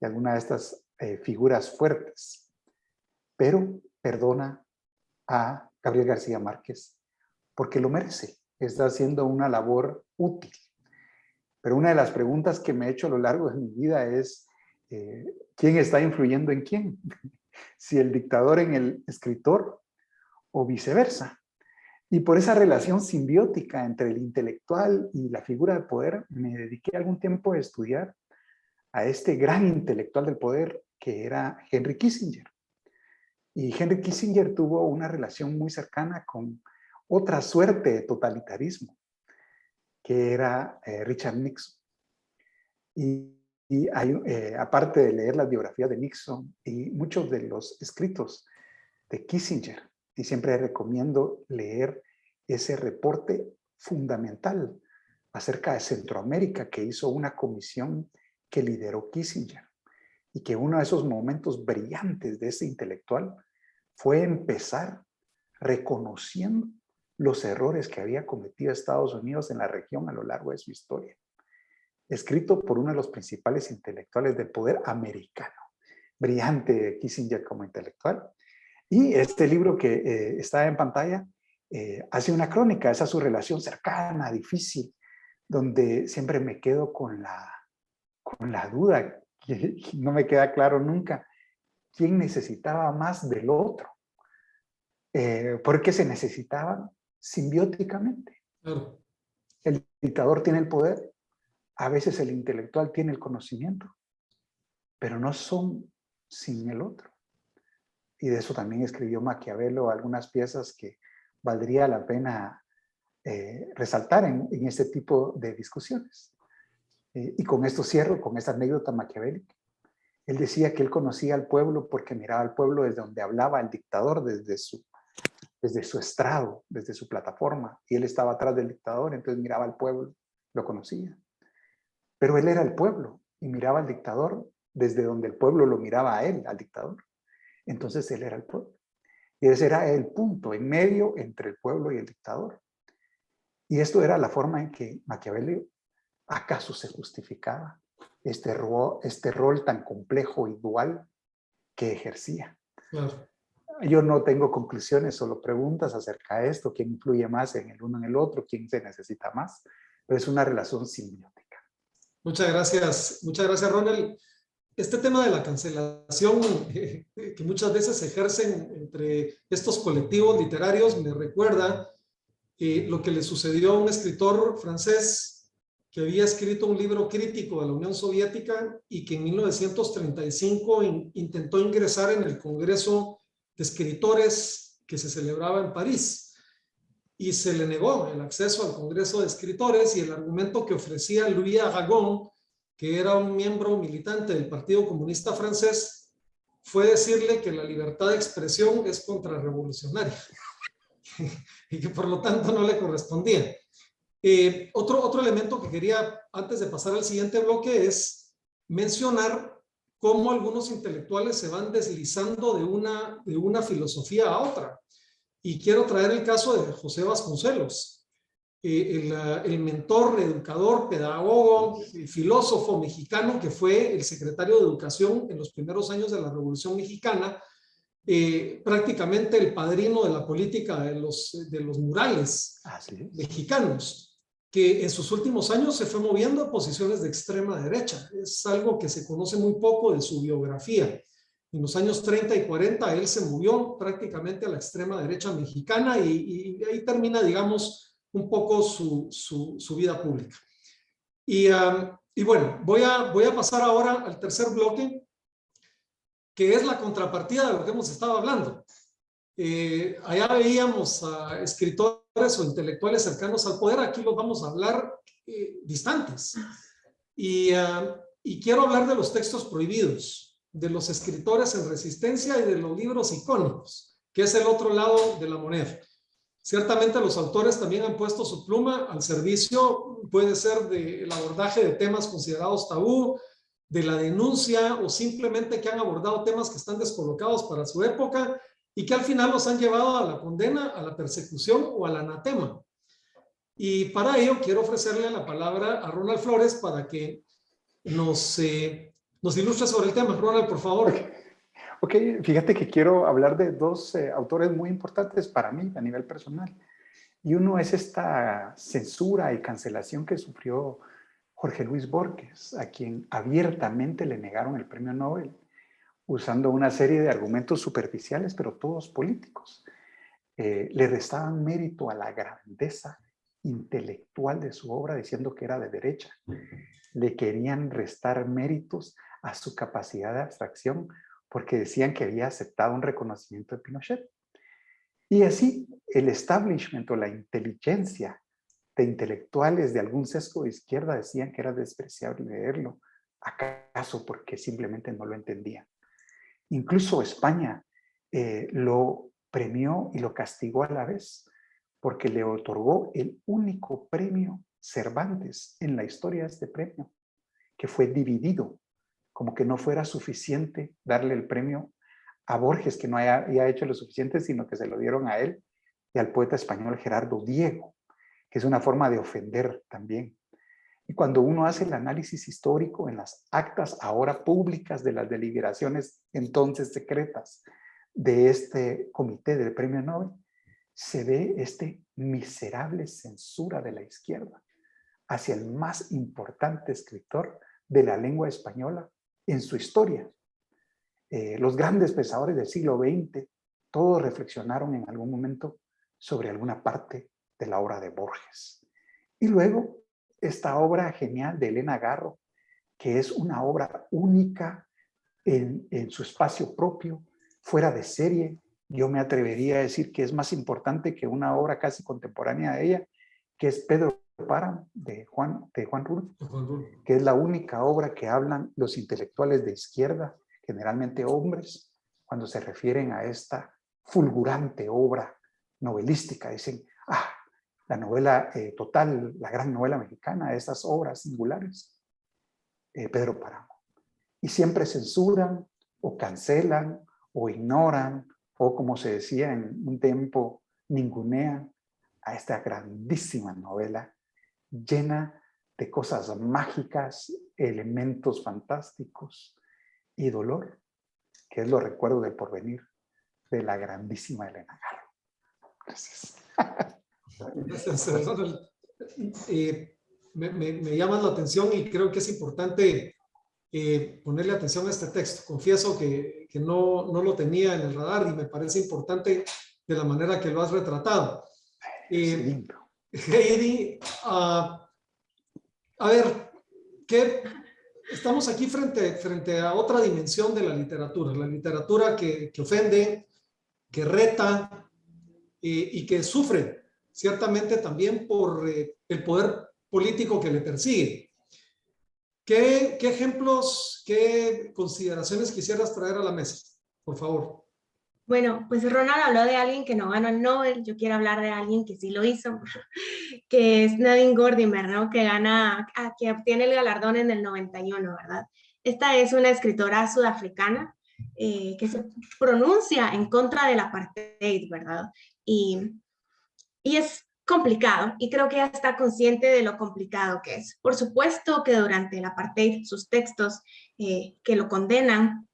de alguna de estas figuras fuertes. Pero perdona a Gabriel García Márquez porque lo merece. Está haciendo una labor útil. Pero una de las preguntas que me he hecho a lo largo de mi vida es ¿quién está influyendo en quién? Si el dictador en el escritor o viceversa. Y por esa relación simbiótica entre el intelectual y la figura de poder, me dediqué algún tiempo a estudiar a este gran intelectual del poder que era Henry Kissinger. Y Henry Kissinger tuvo una relación muy cercana con otra suerte de totalitarismo, que era Richard Nixon. Y aparte de leer las biografías de Nixon y muchos de los escritos de Kissinger, y siempre recomiendo leer ese reporte fundamental acerca de Centroamérica que hizo una comisión que lideró Kissinger, y que uno de esos momentos brillantes de ese intelectual fue empezar reconociendo los errores que había cometido Estados Unidos en la región a lo largo de su historia. Escrito por uno de los principales intelectuales del poder americano. Brillante Kissinger como intelectual. Y este libro que está en pantalla hace una crónica, esa es su relación cercana, difícil, donde siempre me quedo con la duda, que no me queda claro nunca, quién necesitaba más del otro. Porque se necesitaban simbióticamente. Claro. El dictador tiene el poder, a veces el intelectual tiene el conocimiento, pero no son sin el otro. Y de eso también escribió Maquiavelo algunas piezas que valdría la pena resaltar en este tipo de discusiones. Y con esto cierro, con esta anécdota maquiavélica. Él decía que él conocía al pueblo porque miraba al pueblo desde donde hablaba el dictador, desde su estrado, desde su plataforma, y él estaba atrás del dictador, entonces miraba al pueblo lo conocía. Pero él era el pueblo y miraba al dictador desde donde el pueblo lo miraba a él, al dictador. Entonces él era el pueblo. Y ese era el punto en medio entre el pueblo y el dictador. Y esto era la forma en que Maquiavelo acaso se justificaba este rol tan complejo y dual que ejercía. Claro. Yo no tengo conclusiones, solo preguntas acerca de esto, quién influye más en el uno en el otro, quién se necesita más, pero es una relación simbiótica. Muchas gracias Ronald. Este tema de la cancelación que muchas veces se ejercen entre estos colectivos literarios me recuerda lo que le sucedió a un escritor francés que había escrito un libro crítico de la Unión Soviética y que en 1935 intentó ingresar en el Congreso de Escritores que se celebraba en París y se le negó el acceso al Congreso de Escritores y el argumento que ofrecía Louis Aragon, que era un miembro militante del Partido Comunista Francés, fue decirle que la libertad de expresión es contrarrevolucionaria y que por lo tanto no le correspondía. Otro elemento que quería, antes de pasar al siguiente bloque, es mencionar cómo algunos intelectuales se van deslizando de una filosofía a otra. Y quiero traer el caso de José Vasconcelos, el mentor, educador, pedagogo, filósofo mexicano que fue el secretario de Educación en los primeros años de la Revolución Mexicana, prácticamente el padrino de la política de los murales mexicanos, que en sus últimos años se fue moviendo a posiciones de extrema derecha. Es algo que se conoce muy poco de su biografía. En los años 30 y 40 él se movió prácticamente a la extrema derecha mexicana y ahí termina, digamos, un poco su vida pública. Y bueno, voy a pasar ahora al tercer bloque, que es la contrapartida de lo que hemos estado hablando. Allá veíamos a escritores o intelectuales cercanos al poder, aquí los vamos a hablar distantes. Y quiero hablar de los textos prohibidos, de los escritores en resistencia y de los libros icónicos, que es el otro lado de la moneda. Ciertamente los autores también han puesto su pluma al servicio, puede ser del abordaje de temas considerados tabú, de la denuncia o simplemente que han abordado temas que están descolocados para su época y que al final los han llevado a la condena, a la persecución o al anatema. Y para ello quiero ofrecerle la palabra a Ronald Flores para que nos ilustre sobre el tema. Ronald, por favor. Ok, fíjate que quiero hablar de dos autores muy importantes para mí a nivel personal. Y uno es esta censura y cancelación que sufrió Jorge Luis Borges, a quien abiertamente le negaron el premio Nobel, usando una serie de argumentos superficiales, pero todos políticos. Le restaban mérito a la grandeza intelectual de su obra, diciendo que era de derecha. Le querían restar méritos a su capacidad de abstracción, porque decían que había aceptado un reconocimiento de Pinochet. Y así, el establishment o la inteligencia de intelectuales de algún sesgo de izquierda decían que era despreciable leerlo, acaso porque simplemente no lo entendían. Incluso España lo premió y lo castigó a la vez, porque le otorgó el único premio Cervantes en la historia de este premio, que fue dividido, como que no fuera suficiente darle el premio a Borges, que no había hecho lo suficiente, sino que se lo dieron a él y al poeta español Gerardo Diego, que es una forma de ofender también. Y cuando uno hace el análisis histórico en las actas ahora públicas de las deliberaciones entonces secretas de este comité del premio Nobel, se ve este miserable censura de la izquierda hacia el más importante escritor de la lengua española en su historia. Los grandes pensadores del siglo XX, todos reflexionaron en algún momento sobre alguna parte de la obra de Borges. Y luego, esta obra genial de Elena Garro, que es una obra única en su espacio propio, fuera de serie. Yo me atrevería a decir que es más importante que una obra casi contemporánea de ella, que es Pedro Páramo, de Juan Rulfo, que es la única obra que hablan los intelectuales de izquierda, generalmente hombres, cuando se refieren a esta fulgurante obra novelística. Dicen, la novela Total, la gran novela mexicana, esas obras singulares, Pedro Páramo. Y siempre censuran o cancelan o ignoran o, como se decía en un tiempo, ningunean a esta grandísima novela llena de cosas mágicas, elementos fantásticos y dolor, que es Los recuerdos del porvenir de la grandísima Elena Garro. Gracias. Gracias, Ronald. Me llama la atención y creo que es importante ponerle atención a este texto. Confieso que no lo tenía en el radar y me parece importante de la manera que lo has retratado. Heidi, a ver, estamos aquí frente a otra dimensión de la literatura que ofende, que reta y que sufre ciertamente también por el poder político que le persigue. ¿Qué ejemplos, qué consideraciones quisieras traer a la mesa? Por favor. Bueno, pues Ronald habló de alguien que no ganó el Nobel, yo quiero hablar de alguien que sí lo hizo, que es Nadine Gordimer, ¿no? Que obtiene el galardón en el 91, ¿verdad? Esta es una escritora sudafricana que se pronuncia en contra del apartheid, ¿verdad? Y es complicado, y creo que ella está consciente de lo complicado que es. Por supuesto que durante el apartheid sus textos que lo condenan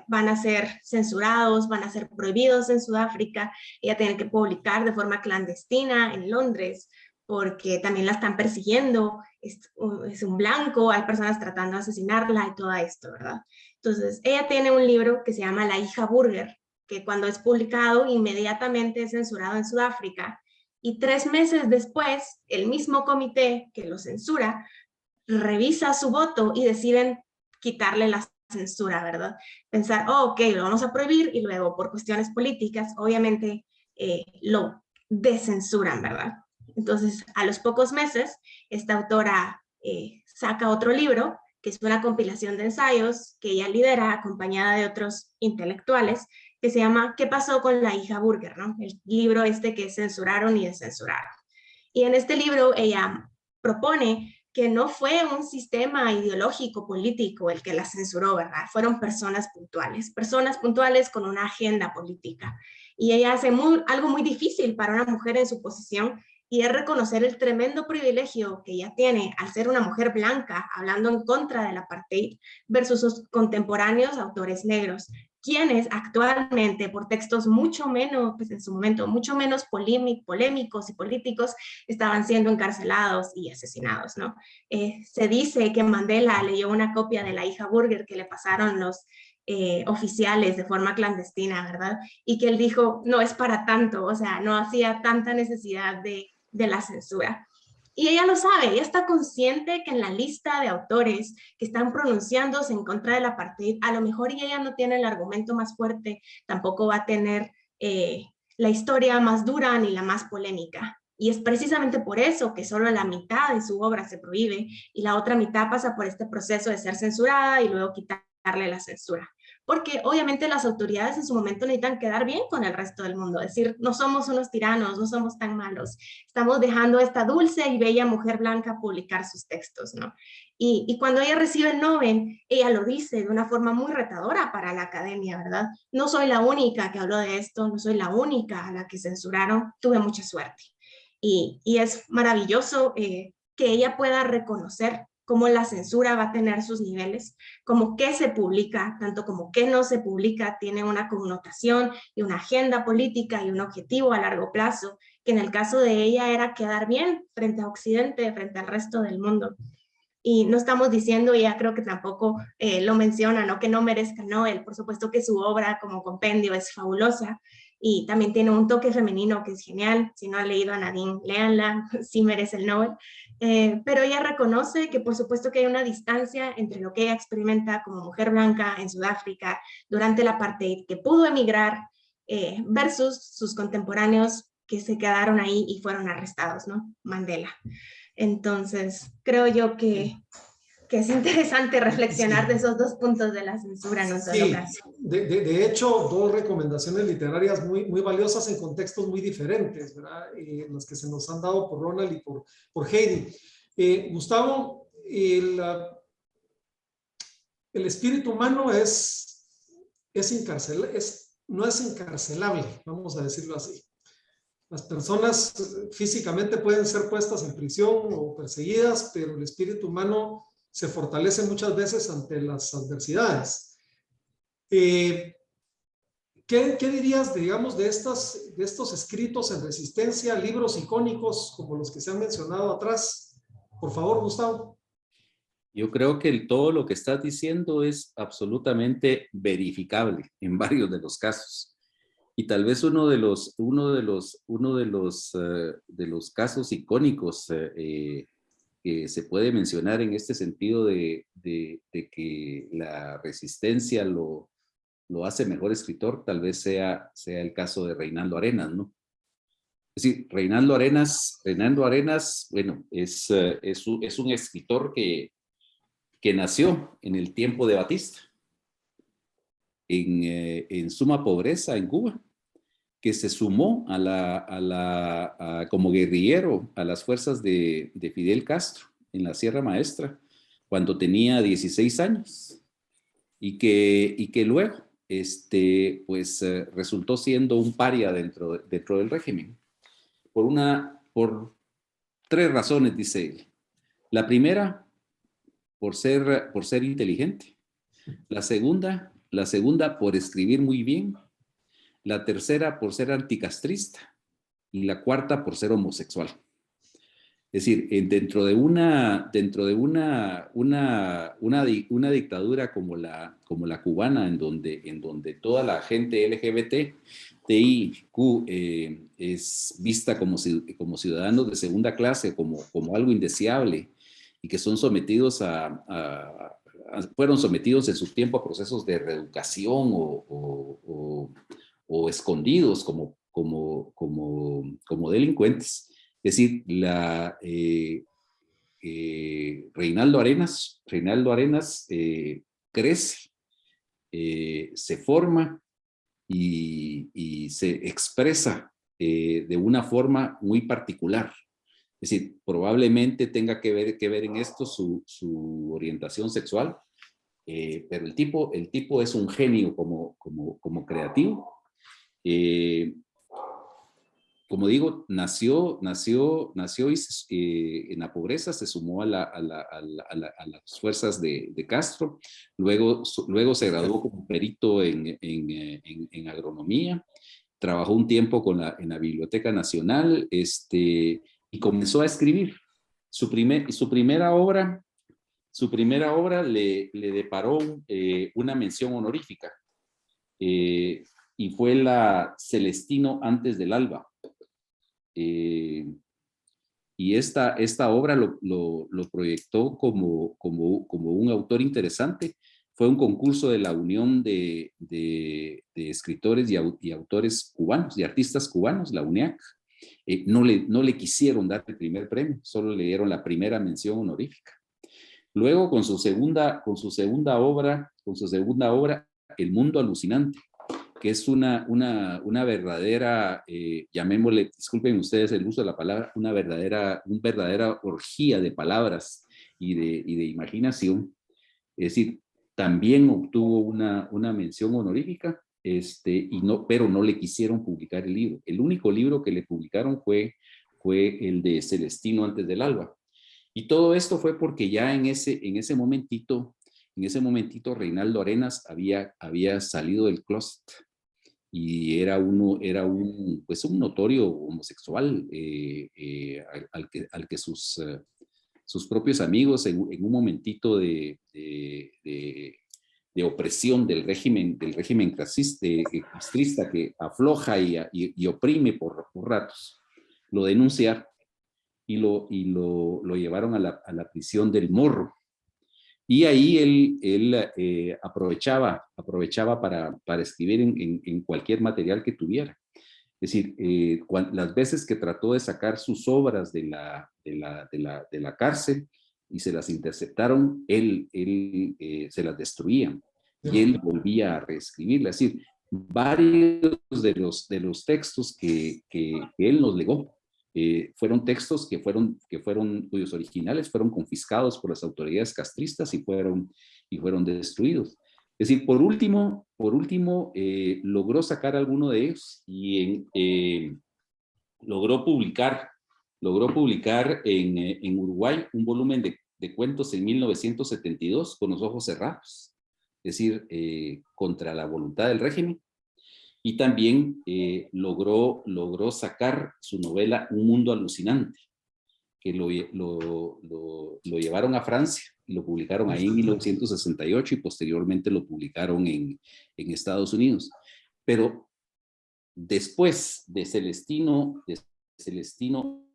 van a ser censurados, van a ser prohibidos en Sudáfrica. Ella tiene que publicar de forma clandestina en Londres, porque también la están persiguiendo, es un blanco, hay personas tratando de asesinarla y todo esto, ¿verdad? Entonces, ella tiene un libro que se llama La hija Burger, que cuando es publicado inmediatamente es censurado en Sudáfrica, y 3 meses después, el mismo comité que lo censura revisa su voto y deciden quitarle la censura, ¿verdad? Pensar, ok, lo vamos a prohibir, y luego por cuestiones políticas, obviamente lo descensuran, ¿verdad? Entonces, a los pocos meses, esta autora saca otro libro, que es una compilación de ensayos que ella lidera acompañada de otros intelectuales, que se llama ¿Qué pasó con la hija Burger?, ¿no? El libro que censuraron y descensuraron. Y en este libro ella propone que no fue un sistema ideológico político el que la censuró, ¿verdad? Fueron personas puntuales con una agenda política. Y ella hace algo muy difícil para una mujer en su posición, y es reconocer el tremendo privilegio que ella tiene al ser una mujer blanca hablando en contra del apartheid versus sus contemporáneos autores negros, quienes actualmente por textos mucho menos, pues en su momento, mucho menos polémicos y políticos, estaban siendo encarcelados y asesinados, ¿no? Se dice que Mandela leyó una copia de La hija Burger que le pasaron los oficiales de forma clandestina, ¿verdad? Y que él dijo, no es para tanto, o sea, no hacía tanta necesidad de la censura. Y ella lo sabe, ella está consciente que en la lista de autores que están pronunciándose en contra del apartheid, a lo mejor ella no tiene el argumento más fuerte, tampoco va a tener la historia más dura ni la más polémica. Y es precisamente por eso que solo la mitad de su obra se prohíbe y la otra mitad pasa por este proceso de ser censurada y luego quitarle la censura. Porque obviamente las autoridades en su momento necesitan quedar bien con el resto del mundo, decir, no somos unos tiranos, no somos tan malos, estamos dejando a esta dulce y bella mujer blanca publicar sus textos, ¿no? Y cuando ella recibe el Nobel, ella lo dice de una forma muy retadora para la academia, ¿verdad? No soy la única que habló de esto, no soy la única a la que censuraron, tuve mucha suerte. Y es maravilloso que ella pueda reconocer cómo la censura va a tener sus niveles, como qué se publica, tanto como qué no se publica, tiene una connotación y una agenda política y un objetivo a largo plazo, que en el caso de ella era quedar bien frente a Occidente, frente al resto del mundo. Y no estamos diciendo, y ya creo que tampoco lo menciona, ¿no?, que no merezca Nobel. Por supuesto que su obra como compendio es fabulosa y también tiene un toque femenino que es genial. Si no han leído a Nadine, léanla, sí merece el Nobel. Pero ella reconoce que por supuesto que hay una distancia entre lo que ella experimenta como mujer blanca en Sudáfrica durante el apartheid, que pudo emigrar, versus sus contemporáneos que se quedaron ahí y fueron arrestados, ¿no? Mandela. Entonces, creo yo que que es interesante reflexionar de esos dos puntos de la censura en un solo caso. De hecho, dos recomendaciones literarias muy valiosas en contextos muy diferentes, ¿verdad? Las que se nos han dado por Ronald y por Heidi. Gustavo, el espíritu humano no es encarcelable, vamos a decirlo así. Las personas físicamente pueden ser puestas en prisión o perseguidas, pero el espíritu humano se fortalece muchas veces ante las adversidades. ¿Qué dirías, digamos, de estos escritos en resistencia, libros icónicos como los que se han mencionado atrás? Por favor, Gustavo. Yo creo que todo lo que estás diciendo es absolutamente verificable en varios de los casos. Y tal vez uno de los casos icónicos que se puede mencionar en este sentido de que la resistencia lo hace mejor escritor, tal vez sea el caso de Reinaldo Arenas, ¿no? Es decir, Reinaldo Arenas, bueno, es un escritor que nació en el tiempo de Batista, en suma pobreza en Cuba, que se sumó como guerrillero a las fuerzas de Fidel Castro en la Sierra Maestra cuando tenía 16 años y que luego resultó siendo un paria dentro del régimen por 3 razones, dice él. La primera, por ser inteligente. La segunda, por escribir muy bien. La tercera, por ser anticastrista. Y la cuarta, por ser homosexual. Es decir, dentro de una dictadura como la cubana, en donde toda la gente LGBTIQ es vista como ciudadanos de segunda clase, como algo indeseable, y que son fueron sometidos en su tiempo a procesos de reeducación o escondidos como delincuentes. Es decir, Reinaldo Arenas crece, se forma y se expresa de una forma muy particular. Es decir, probablemente tenga que ver en esto su orientación sexual, pero el tipo es un genio como creativo. Como digo, nació y en la pobreza, se sumó a las fuerzas de Castro, luego se graduó como perito en agronomía, trabajó un tiempo en la Biblioteca Nacional, y comenzó a escribir. Su primera obra le deparó una mención honorífica, y fue la Celestino antes del alba. Y esta obra lo proyectó como un autor interesante. Fue un concurso de la Unión de Escritores y Autores Cubanos, y Artistas Cubanos, la UNEAC. No le quisieron dar el primer premio, solo le dieron la primera mención honorífica. Luego, con su segunda obra, El Mundo Alucinante, que es una verdadera, llamémosle, disculpen ustedes el uso de la palabra, una verdadera orgía de palabras y de imaginación. Es decir, también obtuvo una mención honorífica, pero no le quisieron publicar el libro. El único libro que le publicaron fue el de Celestino antes del alba. Y todo esto fue porque ya en ese momentito Reinaldo Arenas había salido del closet y era un notorio homosexual, al que sus propios amigos en un momentito de opresión del régimen castrista, que afloja y oprime por ratos, lo denunciaron y lo llevaron a la prisión del Morro. Y ahí él aprovechaba para escribir en cualquier material que tuviera. Es decir, las veces que trató de sacar sus obras de la cárcel, y se las interceptaron, él se las destruía y él volvía a reescribirla. Es decir, varios de los textos que él nos legó fueron textos cuyos originales fueron confiscados por las autoridades castristas y fueron destruidos. Es decir, por último logró sacar alguno de ellos y logró publicar en Uruguay un volumen de cuentos en 1972 con los ojos cerrados, es decir, contra la voluntad del régimen. Y también logró sacar su novela Un mundo alucinante, que lo llevaron a Francia y lo publicaron ahí en 1968 y posteriormente lo publicaron en Estados Unidos. Pero después de Celestino,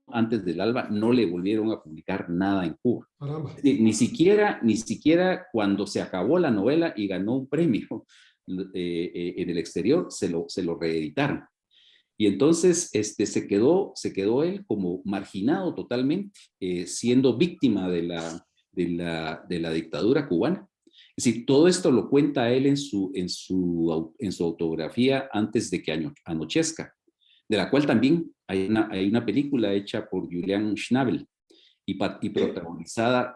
antes del alba, no le volvieron a publicar nada en Cuba. Ni siquiera cuando se acabó la novela y ganó un premio en el exterior, se lo reeditaron. Y entonces se quedó él como marginado totalmente, siendo víctima de la dictadura cubana. Es decir, todo esto lo cuenta él en su autobiografía Antes de que anochezca, de la cual también hay una película hecha por Julian Schnabel y protagonizada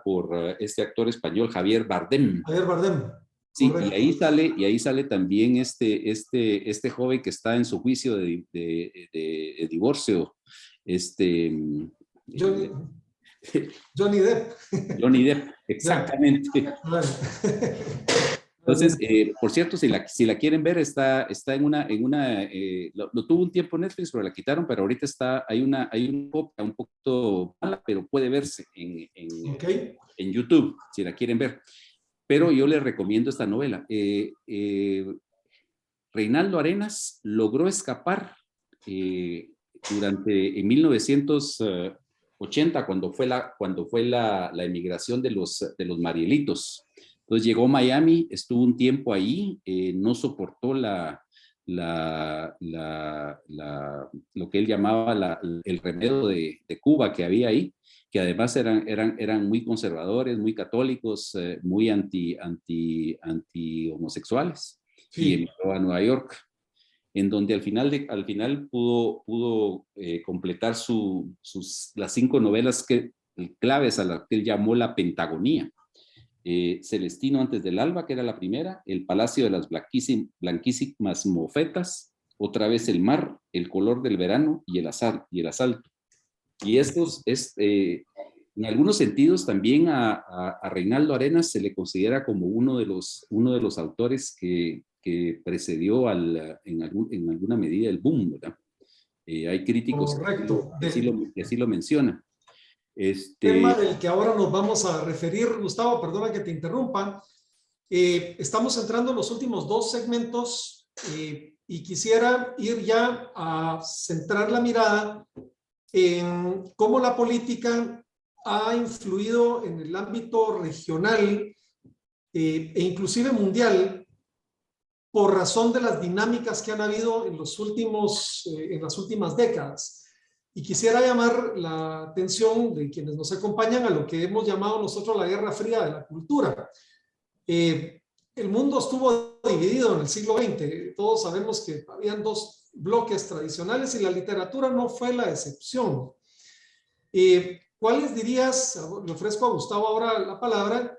por este actor español Javier Bardem. Javier Bardem. Sí, y ahí sale también este joven que está en su juicio de divorcio. Johnny Depp. Johnny Depp, exactamente. Entonces, por cierto, si la quieren ver, está en una lo tuvo un tiempo en Netflix, pero la quitaron, pero ahorita hay una copia un poquito mala, pero puede verse en YouTube, si la quieren ver. Pero yo les recomiendo esta novela. Reinaldo Arenas logró escapar en 1980, cuando fue la emigración de los Marielitos. Entonces llegó a Miami, estuvo un tiempo ahí, no soportó lo que él llamaba el remedio de Cuba que había ahí, que además eran muy conservadores, muy católicos, muy anti-homosexuales, sí. Y emigró a Nueva York, en donde al final pudo completar las 5 novelas claves a las que él llamó la Pentagonía. Celestino Antes del alba, que era la primera, El palacio de las blanquísimas mofetas, Otra vez el mar, El color del verano y el asalto. Y estos en algunos sentidos también a Reinaldo Arenas se le considera como uno de los autores que precedió en alguna medida el boom, ¿verdad? Hay críticos que así lo mencionan. Tema del que ahora nos vamos a referir, Gustavo, perdona que te interrumpa. Estamos entrando en los últimos 2 segmentos y quisiera ir ya a centrar la mirada en cómo la política ha influido en el ámbito regional e inclusive mundial por razón de las dinámicas que han habido en las últimas décadas. Y quisiera llamar la atención de quienes nos acompañan a lo que hemos llamado nosotros la Guerra Fría de la cultura. El mundo estuvo dividido en el siglo XX. Todos sabemos que habían 2 bloques tradicionales y la literatura no fue la excepción. ¿Cuáles dirías, le ofrezco a Gustavo ahora la palabra,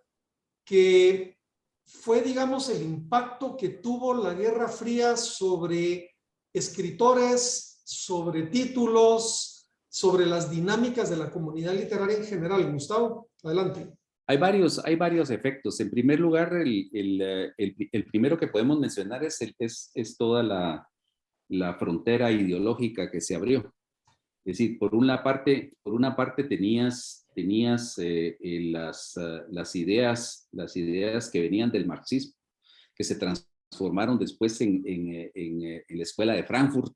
que fue, digamos, el impacto que tuvo la Guerra Fría sobre escritores, sobre títulos, sobre las dinámicas de la comunidad literaria en general? Gustavo, adelante. Hay varios efectos. En primer lugar, el primero que podemos mencionar es toda la frontera ideológica que se abrió. Es decir, por una parte tenías las ideas que venían del marxismo, que se transformaron después en la escuela de Frankfurt,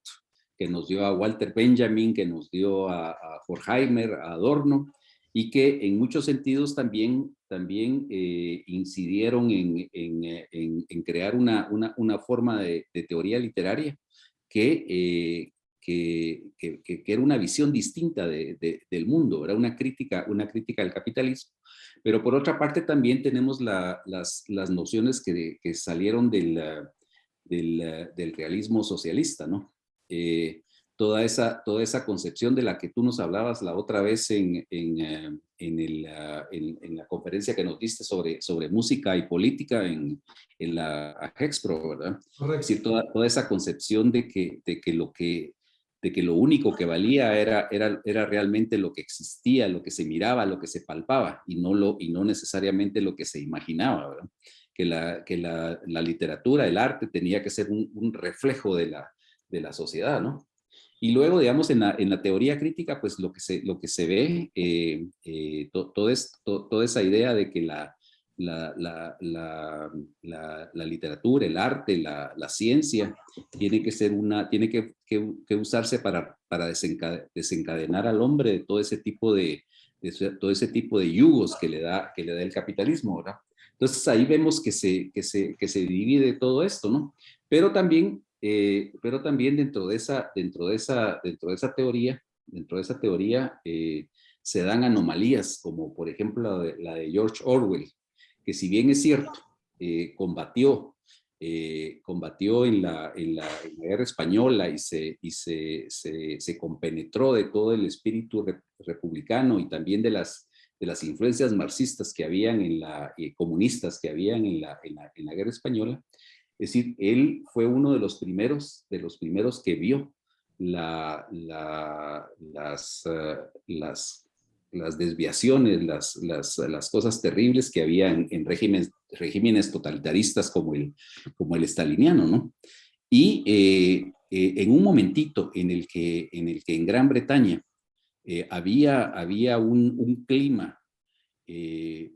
que nos dio a Walter Benjamin, que nos dio a Horkheimer, a Adorno, y que en muchos sentidos también incidieron en crear una forma de teoría literaria que era una visión distinta del mundo, era una crítica al capitalismo. Pero por otra parte también tenemos las nociones que salieron del realismo socialista, ¿no? Toda esa concepción de la que tú nos hablabas la otra vez en la conferencia que nos diste sobre música y política en la Hexpro, ¿verdad? Correcto. Es decir, toda esa concepción de que lo único que valía era realmente lo que existía, lo que se miraba, lo que se palpaba, y no necesariamente lo que se imaginaba, ¿verdad? Que la literatura, el arte tenía que ser un reflejo de la sociedad, ¿no? Y luego, digamos, en la teoría crítica, pues lo que se ve, toda esa idea de que la literatura, el arte, la ciencia, tiene que usarse para desencadenar al hombre de todo ese tipo de yugos que le da el capitalismo, ¿verdad? Entonces ahí vemos que se divide todo esto, ¿no? Pero también dentro de esa teoría se dan anomalías, como por ejemplo la de George Orwell, que si bien es cierto, combatió en la guerra española y se compenetró de todo el espíritu republicano y también de las influencias marxistas que habían comunistas que habían en la guerra española. Es decir, él fue uno de los primeros que vio las desviaciones, las cosas terribles que había en regímenes totalitaristas como el estaliniano, ¿no? Y en un momentito en el que en Gran Bretaña había un clima,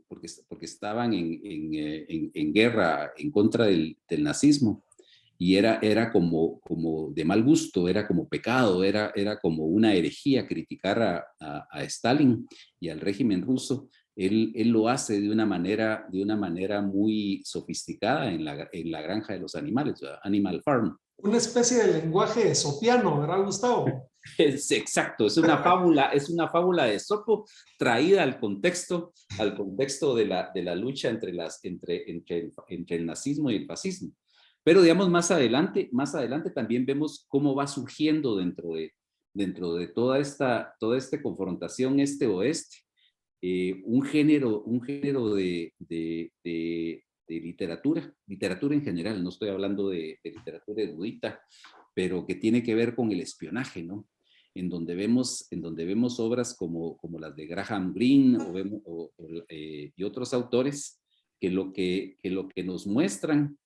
porque estaban en guerra en contra del nazismo, y era como de mal gusto, era como pecado, era como una herejía criticar a Stalin y al régimen ruso. Él lo hace de una manera muy sofisticada en la granja de los animales, Animal Farm. Una especie de lenguaje esopiano, ¿verdad, Gustavo? Es exacto, es una fábula de Esopo traída al contexto de la lucha entre el nazismo y el fascismo. Pero digamos, más adelante también vemos cómo va surgiendo dentro de toda esta confrontación este-oeste, un género de literatura en general, no estoy hablando de literatura erudita, pero que tiene que ver con el espionaje, ¿no? En donde vemos obras como las de Graham Greene y otros autores que lo que nos muestran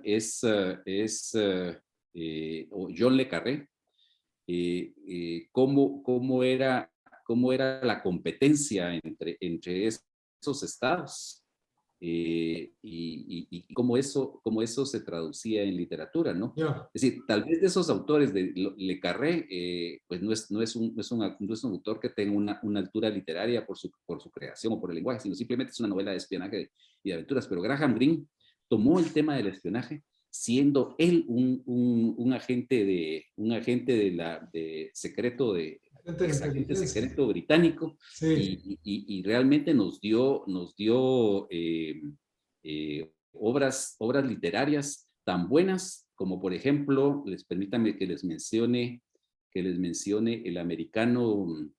es John le Carré, cómo era la competencia entre esos estados, y cómo eso se traducía en literatura, ¿no? Yeah. Es decir, tal vez de esos autores de Le Carré, pues no es un autor que tenga una altura literaria por su creación o por el lenguaje, sino simplemente es una novela de espionaje y de aventuras. Pero Graham Greene tomó el tema del espionaje, siendo él un agente de secreto exagente secreto británico, sí. y realmente nos dio obras literarias tan buenas como, por ejemplo, permítanme que les mencione el americano.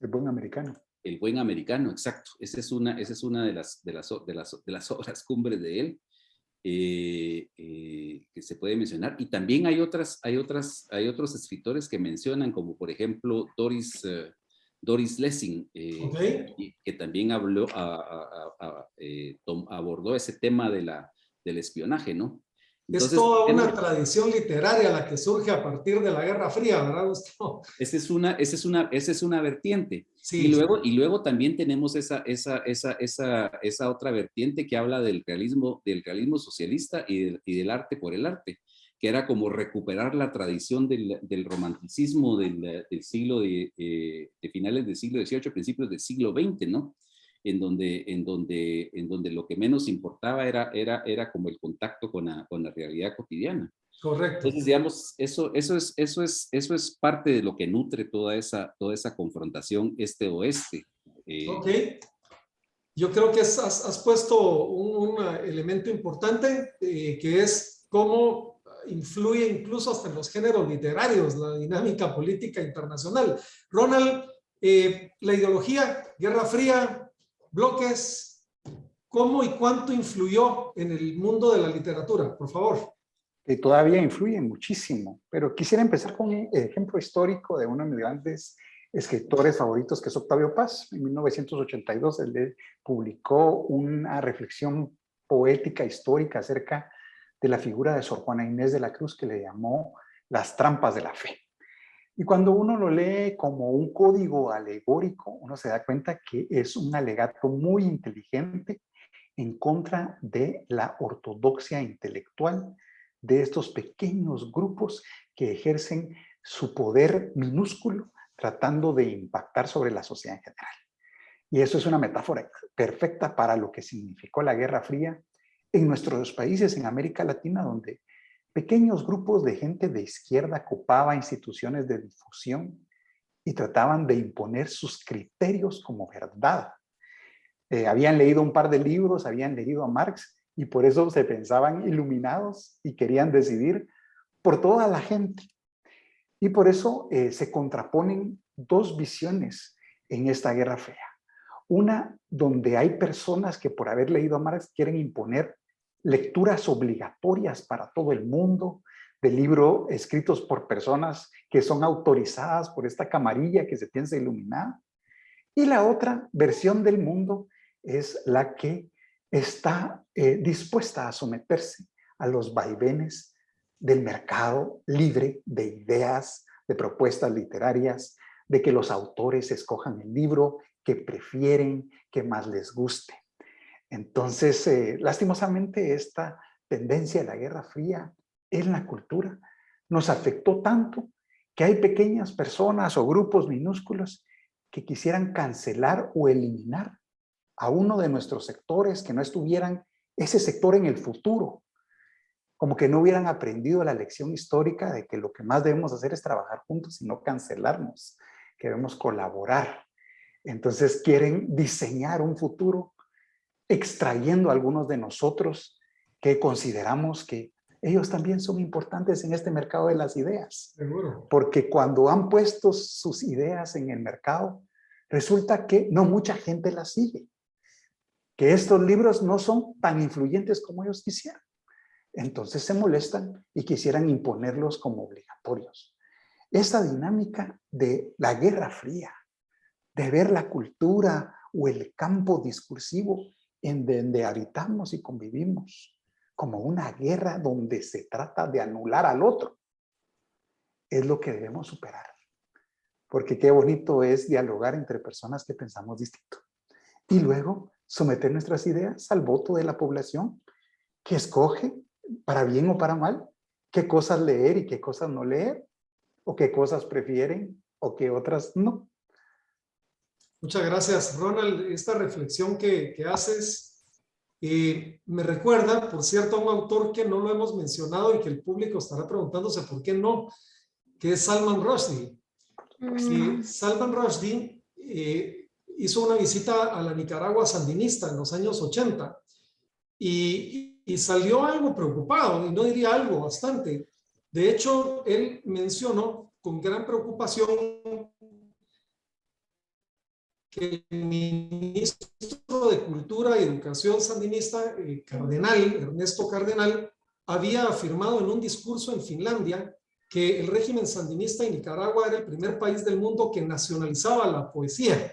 El buen americano. El buen americano, exacto. Esa es una de las obras cumbres de él, que se puede mencionar. Y también hay otros escritores que mencionan, como por ejemplo Doris Lessing, okay, que también abordó ese tema del espionaje, ¿no? Entonces, es toda una tradición literaria la que surge a partir de la Guerra Fría, ¿verdad, Gustavo? Esa es una vertiente. Sí, y luego también tenemos esa otra vertiente que habla del realismo socialista y del arte por el arte, que era como recuperar la tradición del romanticismo del siglo de finales del siglo XVIII, principios del siglo XX, ¿no? En donde lo que menos importaba era como el contacto con la realidad cotidiana. Correcto. Entonces, digamos, eso es parte de lo que nutre toda esa confrontación este-oeste. Ok. Yo creo que has puesto un elemento importante que es cómo influye incluso hasta en los géneros literarios la dinámica política internacional. Ronald, la ideología, Guerra Fría, bloques, ¿cómo y cuánto influyó en el mundo de la literatura? Por favor. Que todavía influye muchísimo, pero quisiera empezar con un ejemplo histórico de uno de mis grandes escritores favoritos, que es Octavio Paz. En 1982 él publicó una reflexión poética histórica acerca de la figura de Sor Juana Inés de la Cruz, que le llamó Las trampas de la fe. Y cuando uno lo lee como un código alegórico, uno se da cuenta que es un alegato muy inteligente en contra de la ortodoxia intelectual de estos pequeños grupos que ejercen su poder minúsculo tratando de impactar sobre la sociedad en general. Y eso es una metáfora perfecta para lo que significó la Guerra Fría en nuestros países en América Latina, donde pequeños grupos de gente de izquierda copaban instituciones de difusión y trataban de imponer sus criterios como verdad. Habían leído un par de libros, habían leído a Marx, y por eso se pensaban iluminados y querían decidir por toda la gente. Y por eso se contraponen dos visiones en esta Guerra Fría. Una donde hay personas que por haber leído a Marx quieren imponer lecturas obligatorias para todo el mundo, de libros escritos por personas que son autorizadas por esta camarilla que se piensa iluminada. Y la otra versión del mundo es la que está dispuesta a someterse a los vaivenes del mercado libre de ideas, de propuestas literarias, de que los autores escojan el libro que prefieren, que más les guste. Entonces, lastimosamente, esta tendencia de la Guerra Fría en la cultura nos afectó tanto que hay pequeñas personas o grupos minúsculos que quisieran cancelar o eliminar a uno de nuestros sectores, que no estuvieran ese sector en el futuro, como que no hubieran aprendido la lección histórica de que lo que más debemos hacer es trabajar juntos y no cancelarnos, que debemos colaborar. Entonces quieren diseñar un futuro extrayendo a algunos de nosotros que consideramos que ellos también son importantes en este mercado de las ideas. Seguro. Porque cuando han puesto sus ideas en el mercado, resulta que no mucha gente las sigue. Que estos libros no son tan influyentes como ellos quisieran. Entonces se molestan y quisieran imponerlos como obligatorios. Esta dinámica de la Guerra Fría, de ver la cultura o el campo discursivo en donde habitamos y convivimos, como una guerra donde se trata de anular al otro, es lo que debemos superar. Porque qué bonito es dialogar entre personas que pensamos distinto. Y luego someter nuestras ideas al voto de la población que escoge, para bien o para mal, qué cosas leer y qué cosas no leer, o qué cosas prefieren o qué otras no. Muchas gracias, Ronald. Esta reflexión que haces me recuerda, por cierto, a un autor que no lo hemos mencionado y que el público estará preguntándose por qué no, que es Salman Rushdie. Salman Rushdie hizo una visita a la Nicaragua sandinista en los años 80 y salió algo preocupado, y no diría algo, bastante. De hecho, él mencionó con gran preocupación que el ministro de Cultura y Educación sandinista, Ernesto Cardenal, había afirmado en un discurso en Finlandia que el régimen sandinista en Nicaragua era el primer país del mundo que nacionalizaba la poesía.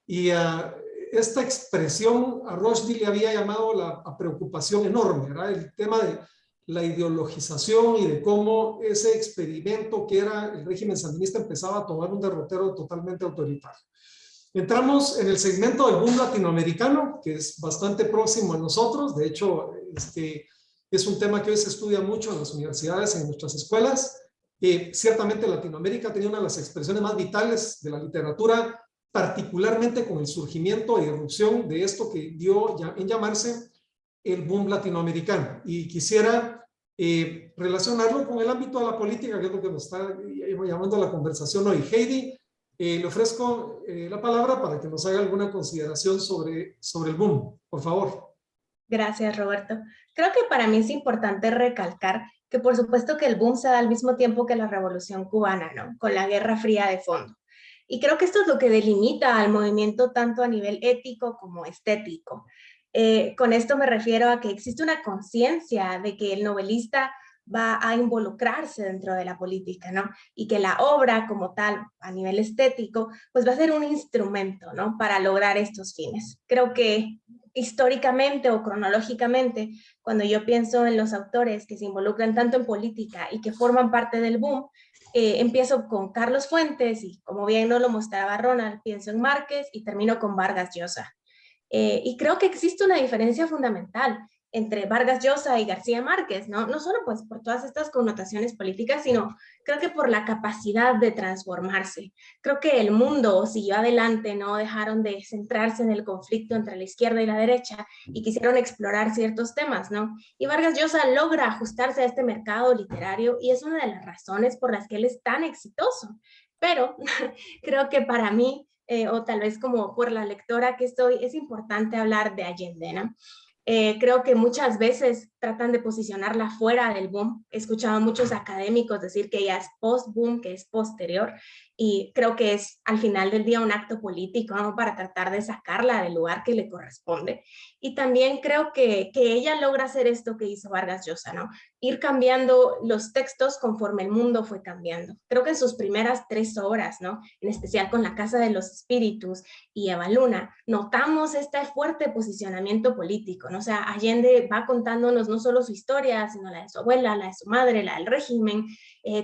Y esta expresión a Rushdie le había llamado la preocupación enorme, ¿verdad? El tema de la ideologización y de cómo ese experimento que era el régimen sandinista empezaba a tomar un derrotero totalmente autoritario. Entramos en el segmento del boom latinoamericano, que es bastante próximo a nosotros. De hecho, es un tema que hoy se estudia mucho en las universidades, en nuestras escuelas. Ciertamente Latinoamérica tenía una de las expresiones más vitales de la literatura, particularmente con el surgimiento e irrupción de esto que dio en llamarse el boom latinoamericano. Y quisiera relacionarlo con el ámbito de la política, que es lo que nos está llamando a la conversación hoy. Heidi, le ofrezco la palabra para que nos haga alguna consideración sobre el boom, por favor. Gracias, Roberto. Creo que para mí es importante recalcar que por supuesto que el boom se da al mismo tiempo que la Revolución Cubana, ¿no? Con la Guerra Fría de fondo. Y creo que esto es lo que delimita al movimiento tanto a nivel ético como estético. Con esto me refiero a que existe una conciencia de que el novelista va a involucrarse dentro de la política, ¿no? Y que la obra como tal, a nivel estético, pues va a ser un instrumento, ¿no? Para lograr estos fines. Creo que históricamente o cronológicamente, cuando yo pienso en los autores que se involucran tanto en política y que forman parte del boom, empiezo con Carlos Fuentes y como bien no lo mostraba Ronald, pienso en Márquez y termino con Vargas Llosa. Y creo que existe una diferencia fundamental entre Vargas Llosa y García Márquez, ¿no? No solo pues por todas estas connotaciones políticas, sino creo que por la capacidad de transformarse. Creo que el mundo siguió adelante, no dejaron de centrarse en el conflicto entre la izquierda y la derecha y quisieron explorar ciertos temas, ¿no? Y Vargas Llosa logra ajustarse a este mercado literario y es una de las razones por las que él es tan exitoso. Pero creo que para mí, o tal vez como por la lectora que estoy, es importante hablar de Allende, ¿no? Creo que muchas veces tratan de posicionarla fuera del boom. He escuchado a muchos académicos decir que ella es post-boom, que es posterior, y creo que es al final del día un acto político, ¿no? Para tratar de sacarla del lugar que le corresponde. Y también creo que ella logra hacer esto que hizo Vargas Llosa, ¿no? Ir cambiando los textos conforme el mundo fue cambiando. Creo que en sus primeras 3 obras, ¿no? En especial con La Casa de los Espíritus y Eva Luna, notamos este fuerte posicionamiento político, ¿no? O sea, Allende va contándonos no solo su historia, sino la de su abuela, la de su madre, la del régimen,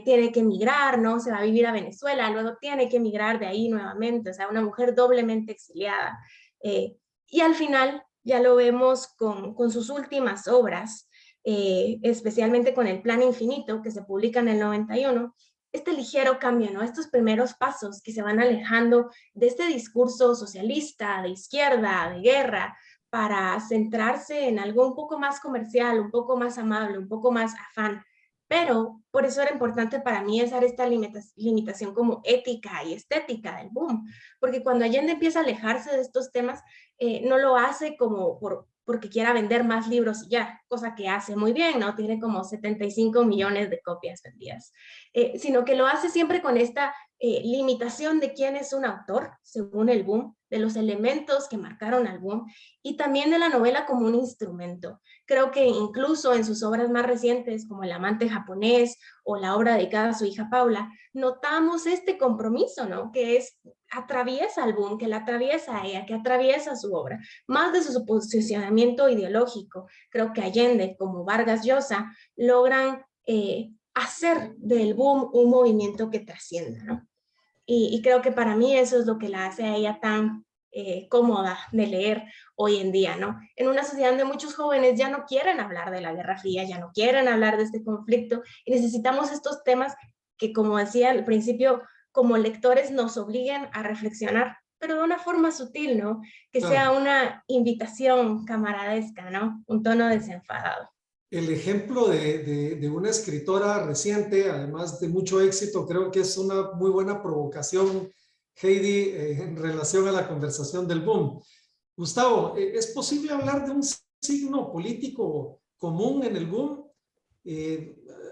tiene que emigrar, ¿no? Se va a vivir a Venezuela, luego tiene que emigrar de ahí nuevamente, o sea, una mujer doblemente exiliada. Y al final ya lo vemos con sus últimas obras, especialmente con El Plan Infinito, que se publica en el 91, este ligero cambio, ¿no? Estos primeros pasos que se van alejando de este discurso socialista, de izquierda, de guerra, para centrarse en algo un poco más comercial, un poco más amable, un poco más afán. Pero por eso era importante para mí esta limitación como ética y estética del boom, porque cuando Allende empieza a alejarse de estos temas, no lo hace como porque quiera vender más libros y ya, cosa que hace muy bien, ¿no? Tiene como 75 millones de copias vendidas, sino que lo hace siempre con esta limitación de quién es un autor, según el boom, de los elementos que marcaron al boom, y también de la novela como un instrumento. Creo que incluso en sus obras más recientes, como El amante japonés o la obra dedicada a su hija Paula, notamos este compromiso, ¿no? Que atraviesa al boom, que la atraviesa a ella, que atraviesa su obra, más de su posicionamiento ideológico. Creo que Allende, como Vargas Llosa, logran hacer del boom un movimiento que trascienda, ¿no? Y creo que para mí eso es lo que la hace a ella tan cómoda de leer hoy en día, ¿no? En una sociedad donde muchos jóvenes ya no quieren hablar de la Guerra Fría, ya no quieren hablar de este conflicto, y necesitamos estos temas que, como decía al principio, como lectores nos obliguen a reflexionar, pero de una forma sutil, ¿no? Que sea una invitación camaradesca, ¿no? Un tono desenfadado. El ejemplo de una escritora reciente, además de mucho éxito, creo que es una muy buena provocación, Heidi, en relación a la conversación del boom. Gustavo, ¿es posible hablar de un signo político común en el boom?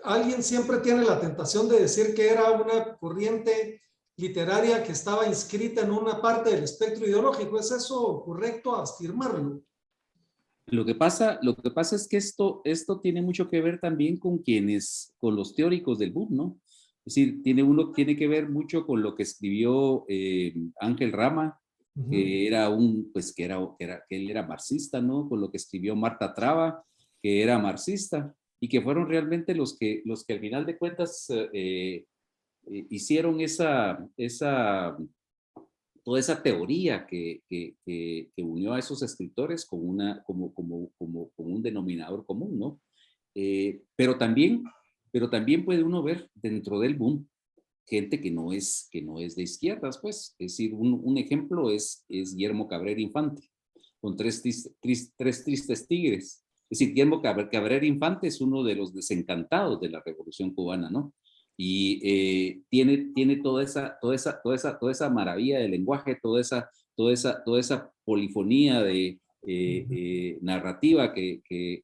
Alguien siempre tiene la tentación de decir que era una corriente literaria que estaba inscrita en una parte del espectro ideológico. ¿Es eso correcto afirmarlo? Lo que pasa es que esto tiene mucho que ver también con los teóricos del boom, ¿no? Es decir, tiene que ver mucho con lo que escribió Ángel Rama, que era que él era marxista, ¿no? Con lo que escribió Marta Traba, que era marxista, y que fueron realmente los que al final de cuentas hicieron toda esa teoría que unió a esos escritores como un denominador común, ¿no? Pero también puede uno ver dentro del boom gente que no es de izquierdas, pues. Es decir, un ejemplo es Guillermo Cabrera Infante, con tres tristes tigres. Es Es decir, Guillermo Cabrera Infante es uno de los desencantados de la Revolución Cubana, ¿no? Y tiene toda esa maravilla del lenguaje, toda esa polifonía de narrativa que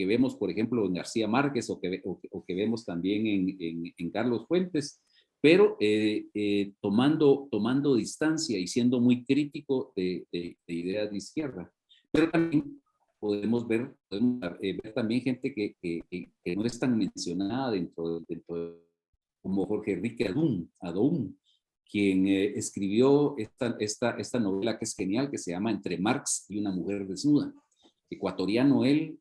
vemos, por ejemplo, en García Márquez o que vemos también en Carlos Fuentes, pero tomando distancia y siendo muy crítico de ideas de izquierda. Pero también podemos ver también gente que no es tan mencionada dentro de como Jorge Enrique Adón, quien escribió esta novela que es genial, que se llama Entre Marx y una mujer desnuda. Ecuatoriano él,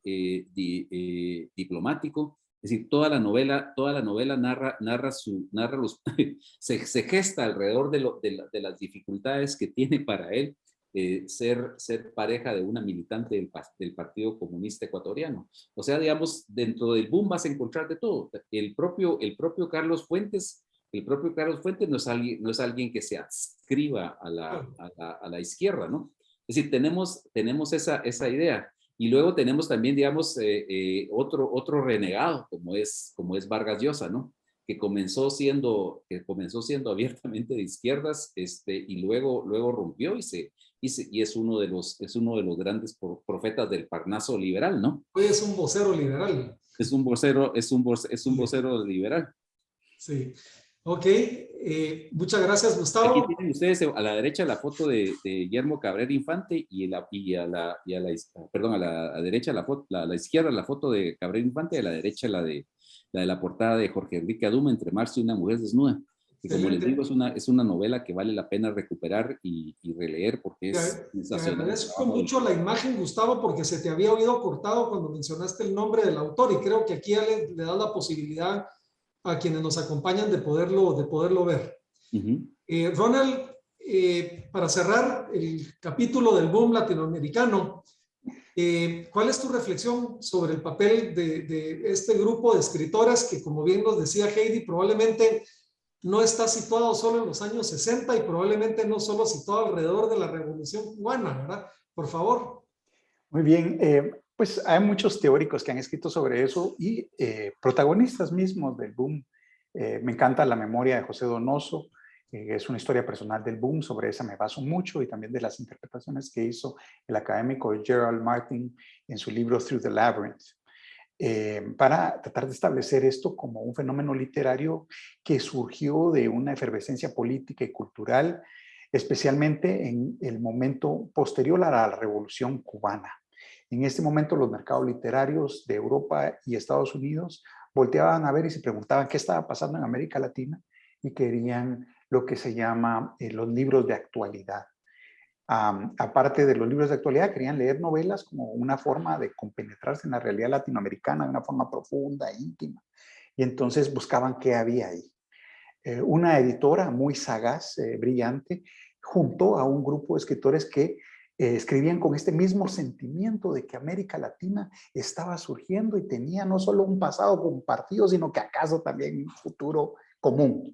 diplomático. Es decir, toda la novela narra se gesta alrededor de las dificultades que tiene para él ser pareja de una militante del Partido Comunista Ecuatoriano. O sea, digamos, dentro del boom vas a encontrar de todo. El propio Carlos Fuentes no es alguien que se adscriba a la izquierda, ¿no? Es decir, tenemos esa idea. Y luego tenemos también, digamos, otro renegado, como es Vargas Llosa, ¿no? Que comenzó siendo abiertamente de izquierdas, y luego rompió y es uno de los grandes profetas del Parnaso liberal, ¿no? Hoy es un vocero liberal. Es un vocero liberal. Sí. Ok, muchas gracias, Gustavo. Aquí tienen ustedes a la derecha la foto de Guillermo Cabrera Infante y a la derecha a la izquierda la foto de Cabrera Infante y a la derecha la de la portada de Jorge Enrique Aduma, Entre Marx y una mujer desnuda. Que como les digo, es una novela que vale la pena recuperar y releer porque es sensacional. Te agradezco mucho la imagen, Gustavo, porque se te había oído cortado cuando mencionaste el nombre del autor y creo que aquí le da la posibilidad a quienes nos acompañan de poderlo ver. Ronald, para cerrar el capítulo del boom latinoamericano, ¿cuál es tu reflexión sobre el papel de este grupo de escritores que, como bien nos decía Heidi, probablemente no está situado solo en los años 60 y probablemente no solo situado alrededor de la Revolución Cubana, ¿verdad? Por favor. Muy bien, pues hay muchos teóricos que han escrito sobre eso y protagonistas mismos del boom. Me encanta la memoria de José Donoso, es una historia personal del boom, sobre esa me baso mucho y también de las interpretaciones que hizo el académico Gerald Martin en su libro Through the Labyrinth, para tratar de establecer esto como un fenómeno literario que surgió de una efervescencia política y cultural, especialmente en el momento posterior a la Revolución Cubana. En este momento los mercados literarios de Europa y Estados Unidos volteaban a ver y se preguntaban qué estaba pasando en América Latina y querían lo que se llama los libros de actualidad. Aparte de los libros de actualidad, querían leer novelas como una forma de compenetrarse en la realidad latinoamericana de una forma profunda, íntima. Y entonces buscaban qué había ahí. Una editora muy sagaz, brillante, juntó a un grupo de escritores que escribían con este mismo sentimiento de que América Latina estaba surgiendo y tenía no solo un pasado compartido, sino que acaso también un futuro común.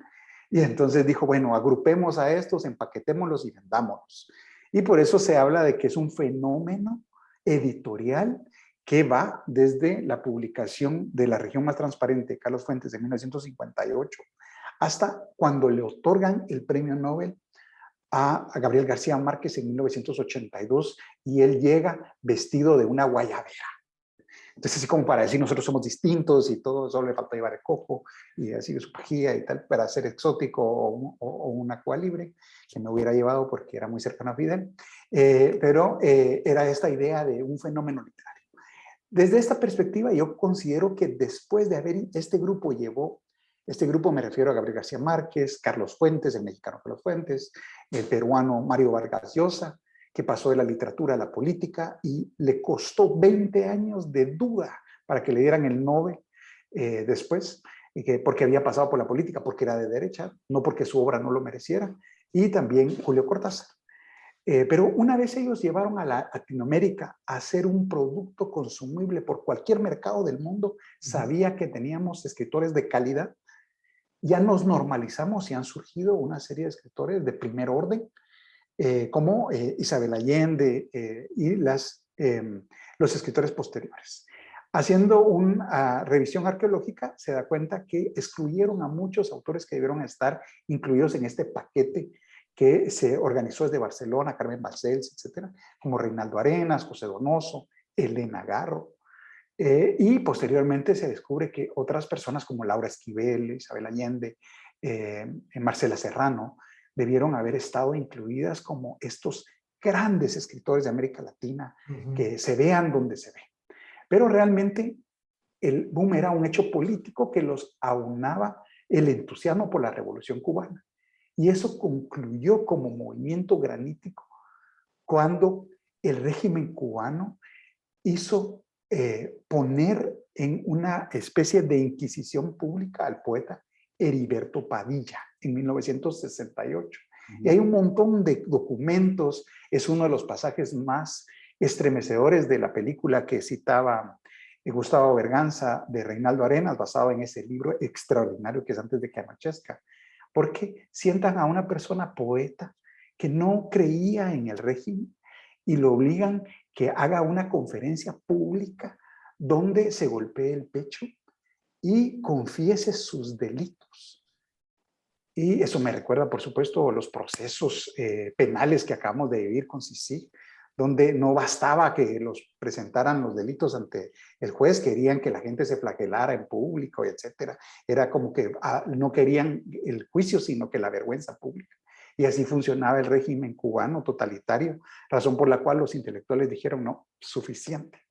Y entonces dijo, bueno, agrupemos a estos, empaquetémoslos y vendámonos. Y por eso se habla de que es un fenómeno editorial que va desde la publicación de La región más transparente de Carlos Fuentes en 1958 hasta cuando le otorgan el premio Nobel a Gabriel García Márquez en 1982 y él llega vestido de una guayabera. Entonces, así como para decir nosotros somos distintos y todo, solo le falta llevar el coco y así su pajilla y tal, para ser exótico o un acualibre, que me hubiera llevado porque era muy cercano a Fidel, pero era esta idea de un fenómeno literario. Desde esta perspectiva, yo considero que después de haber este grupo me refiero a Gabriel García Márquez, Carlos Fuentes, el mexicano Carlos Fuentes, el peruano Mario Vargas Llosa, que pasó de la literatura a la política y le costó 20 años de duda para que le dieran el Nobel después, porque había pasado por la política, porque era de derecha, no porque su obra no lo mereciera, y también Julio Cortázar. Pero una vez ellos llevaron a Latinoamérica a hacer un producto consumible por cualquier mercado del mundo, sabía que teníamos escritores de calidad, ya nos normalizamos y han surgido una serie de escritores de primer orden, como Isabel Allende y las los escritores posteriores. Haciendo una revisión arqueológica, se da cuenta que excluyeron a muchos autores que debieron estar incluidos en este paquete que se organizó desde Barcelona, Carmen Balcells, etcétera, como Reinaldo Arenas, José Donoso, Elena Garro. Y posteriormente se descubre que otras personas como Laura Esquivel, Isabel Allende, Marcela Serrano, debieron haber estado incluidas como estos grandes escritores de América Latina, que se vean donde se ve. Pero realmente el boom era un hecho político que los aunaba el entusiasmo por la Revolución Cubana. Y eso concluyó como movimiento granítico cuando el régimen cubano hizo poner en una especie de inquisición pública al poeta Heriberto Padilla en 1968. Y hay un montón de documentos, es uno de los pasajes más estremecedores de la película que citaba Gustavo Berganza de Reinaldo Arenas, basado en ese libro extraordinario que es Antes de que anochezca, porque sientan a una persona poeta que no creía en el régimen y lo obligan que haga una conferencia pública donde se golpee el pecho y confiese sus delitos. Y eso me recuerda, por supuesto, los procesos penales que acabamos de vivir con Sisi, donde no bastaba que los presentaran los delitos ante el juez, querían que la gente se flagelara en público, etcétera. Era como que no querían el juicio, sino que la vergüenza pública. Y así funcionaba el régimen cubano totalitario, razón por la cual los intelectuales dijeron, no, suficiente.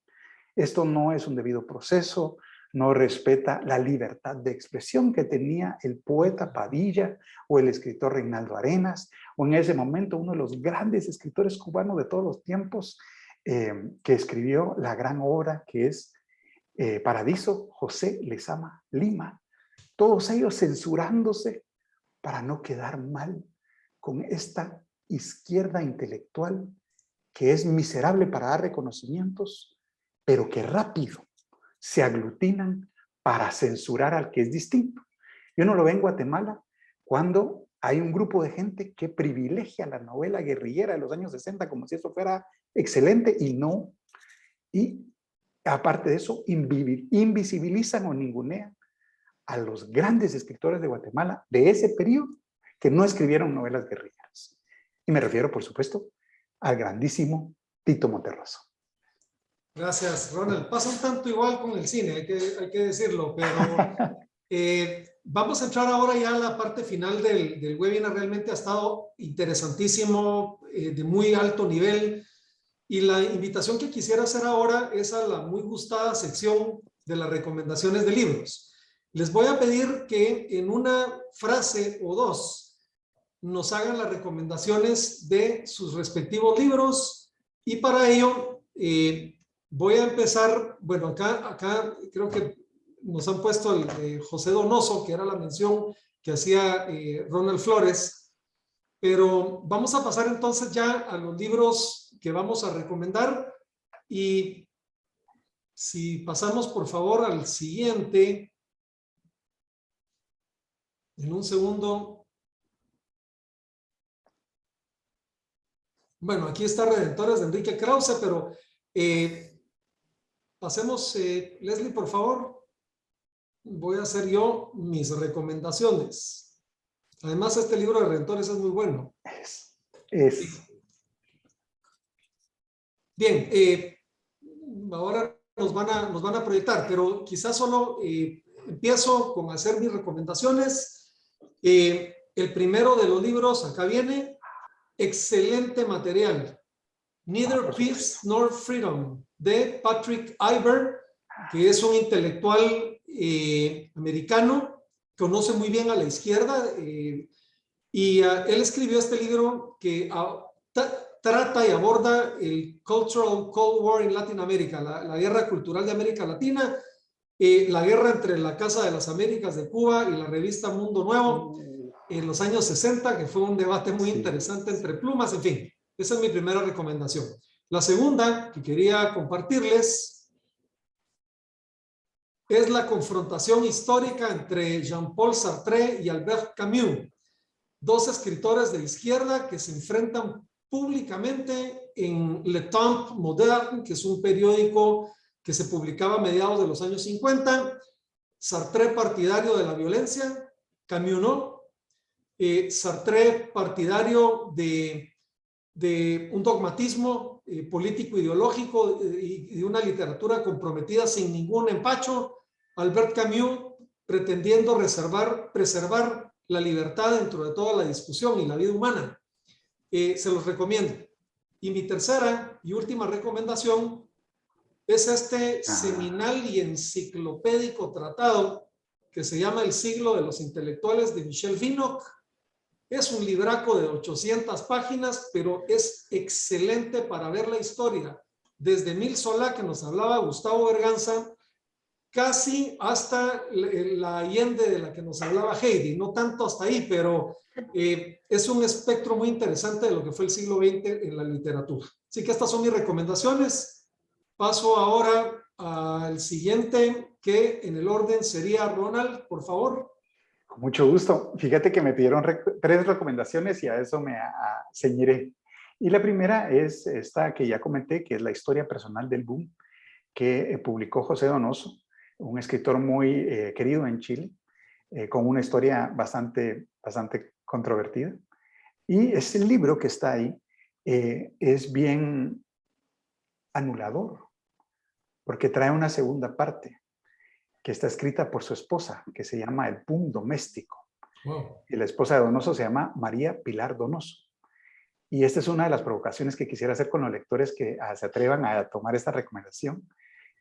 Esto no es un debido proceso, no respeta la libertad de expresión que tenía el poeta Padilla o el escritor Reinaldo Arenas, o en ese momento uno de los grandes escritores cubanos de todos los tiempos, que escribió la gran obra que es Paradiso, José Lezama Lima. Todos ellos censurándose para no quedar mal con esta izquierda intelectual que es miserable para dar reconocimientos, pero que rápido se aglutinan para censurar al que es distinto. Yo no lo veo en Guatemala cuando hay un grupo de gente que privilegia la novela guerrillera de los años 60 como si eso fuera excelente y no. Y aparte de eso, invisibilizan o ningunean a los grandes escritores de Guatemala de ese periodo que no escribieron novelas guerrilleras. Y me refiero, por supuesto, al grandísimo Tito Monterroso. Gracias, Ronald. Pasa un tanto igual con el cine, hay que decirlo, pero vamos a entrar ahora ya a la parte final del webinar. Realmente ha estado interesantísimo, de muy alto nivel. Y la invitación que quisiera hacer ahora es a la muy gustada sección de las recomendaciones de libros. Les voy a pedir que en una frase o dos nos hagan las recomendaciones de sus respectivos libros, y para ello voy a empezar, bueno, acá creo que nos han puesto el de José Donoso, que era la mención que hacía Ronald Flores, pero vamos a pasar entonces ya a los libros que vamos a recomendar. Y si pasamos por favor al siguiente, en un segundo. Bueno, aquí está Redentores de Enrique Krause, pero pasemos, Leslie, por favor. Voy a hacer yo mis recomendaciones. Además, este libro de Redentores es muy bueno. Bien, ahora nos van a proyectar, pero quizás solo empiezo con hacer mis recomendaciones. El primero de los libros, acá viene, excelente material. Neither Peace Nor Freedom, de Patrick Iver, que es un intelectual americano, conoce muy bien a la izquierda, y él escribió este libro que trata y aborda el Cultural Cold War en Latinoamérica, la guerra cultural de América Latina, la guerra entre la Casa de las Américas de Cuba y la revista Mundo Nuevo en los años 60, que fue un debate muy interesante entre plumas. En fin, esa es mi primera recomendación. La segunda que quería compartirles es la confrontación histórica entre Jean-Paul Sartre y Albert Camus, dos escritores de izquierda que se enfrentan públicamente en Le Temps Moderne, que es un periódico que se publicaba a mediados de los años 50. Sartre partidario de la violencia, Camus no. Sartre partidario de un dogmatismo político ideológico y de una literatura comprometida sin ningún empacho. Albert Camus pretendiendo preservar la libertad dentro de toda la discusión y la vida humana. Se los recomiendo. Y mi tercera y última recomendación es este seminal y enciclopédico tratado que se llama El siglo de los intelectuales de Michel Vinocq. Es un libraco de 800 páginas, pero es excelente para ver la historia desde Émile Zola, que nos hablaba Gustavo Berganza, casi hasta la Allende de la que nos hablaba Heidi, no tanto hasta ahí, pero es un espectro muy interesante de lo que fue el siglo XX en la literatura. Así que estas son mis recomendaciones. Paso ahora al siguiente, que en el orden sería Ronald, por favor. Con mucho gusto. Fíjate que me pidieron 3 recomendaciones y a eso me ceñiré. Y la primera es esta que ya comenté, que es la historia personal del boom, que publicó José Donoso, un escritor muy querido en Chile, con una historia bastante controvertida. Y ese libro que está ahí es bien anulador, porque trae una segunda parte que está escrita por su esposa, que se llama El boom doméstico. Wow. Y la esposa de Donoso se llama María Pilar Donoso. Y esta es una de las provocaciones que quisiera hacer con los lectores que se atrevan a tomar esta recomendación,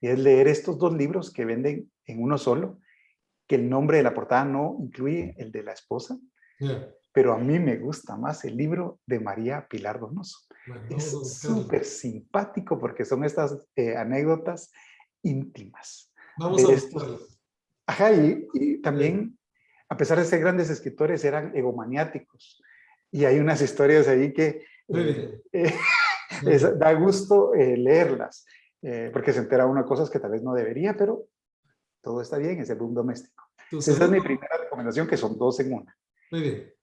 y es leer estos 2 libros que venden en uno solo, que el nombre de la portada no incluye el de la esposa, pero a mí me gusta más el libro de María Pilar Donoso. Bueno, es súper simpático porque son estas anécdotas íntimas. Vamos a buscarlo. Ajá, y también, a pesar de ser grandes escritores, eran egomaniáticos. Y hay unas historias ahí que da gusto leerlas, porque se entera uno de cosas que tal vez no debería, pero todo está bien, es el boom doméstico. Esa es mi primera recomendación, que son 2 en una. Muy bien.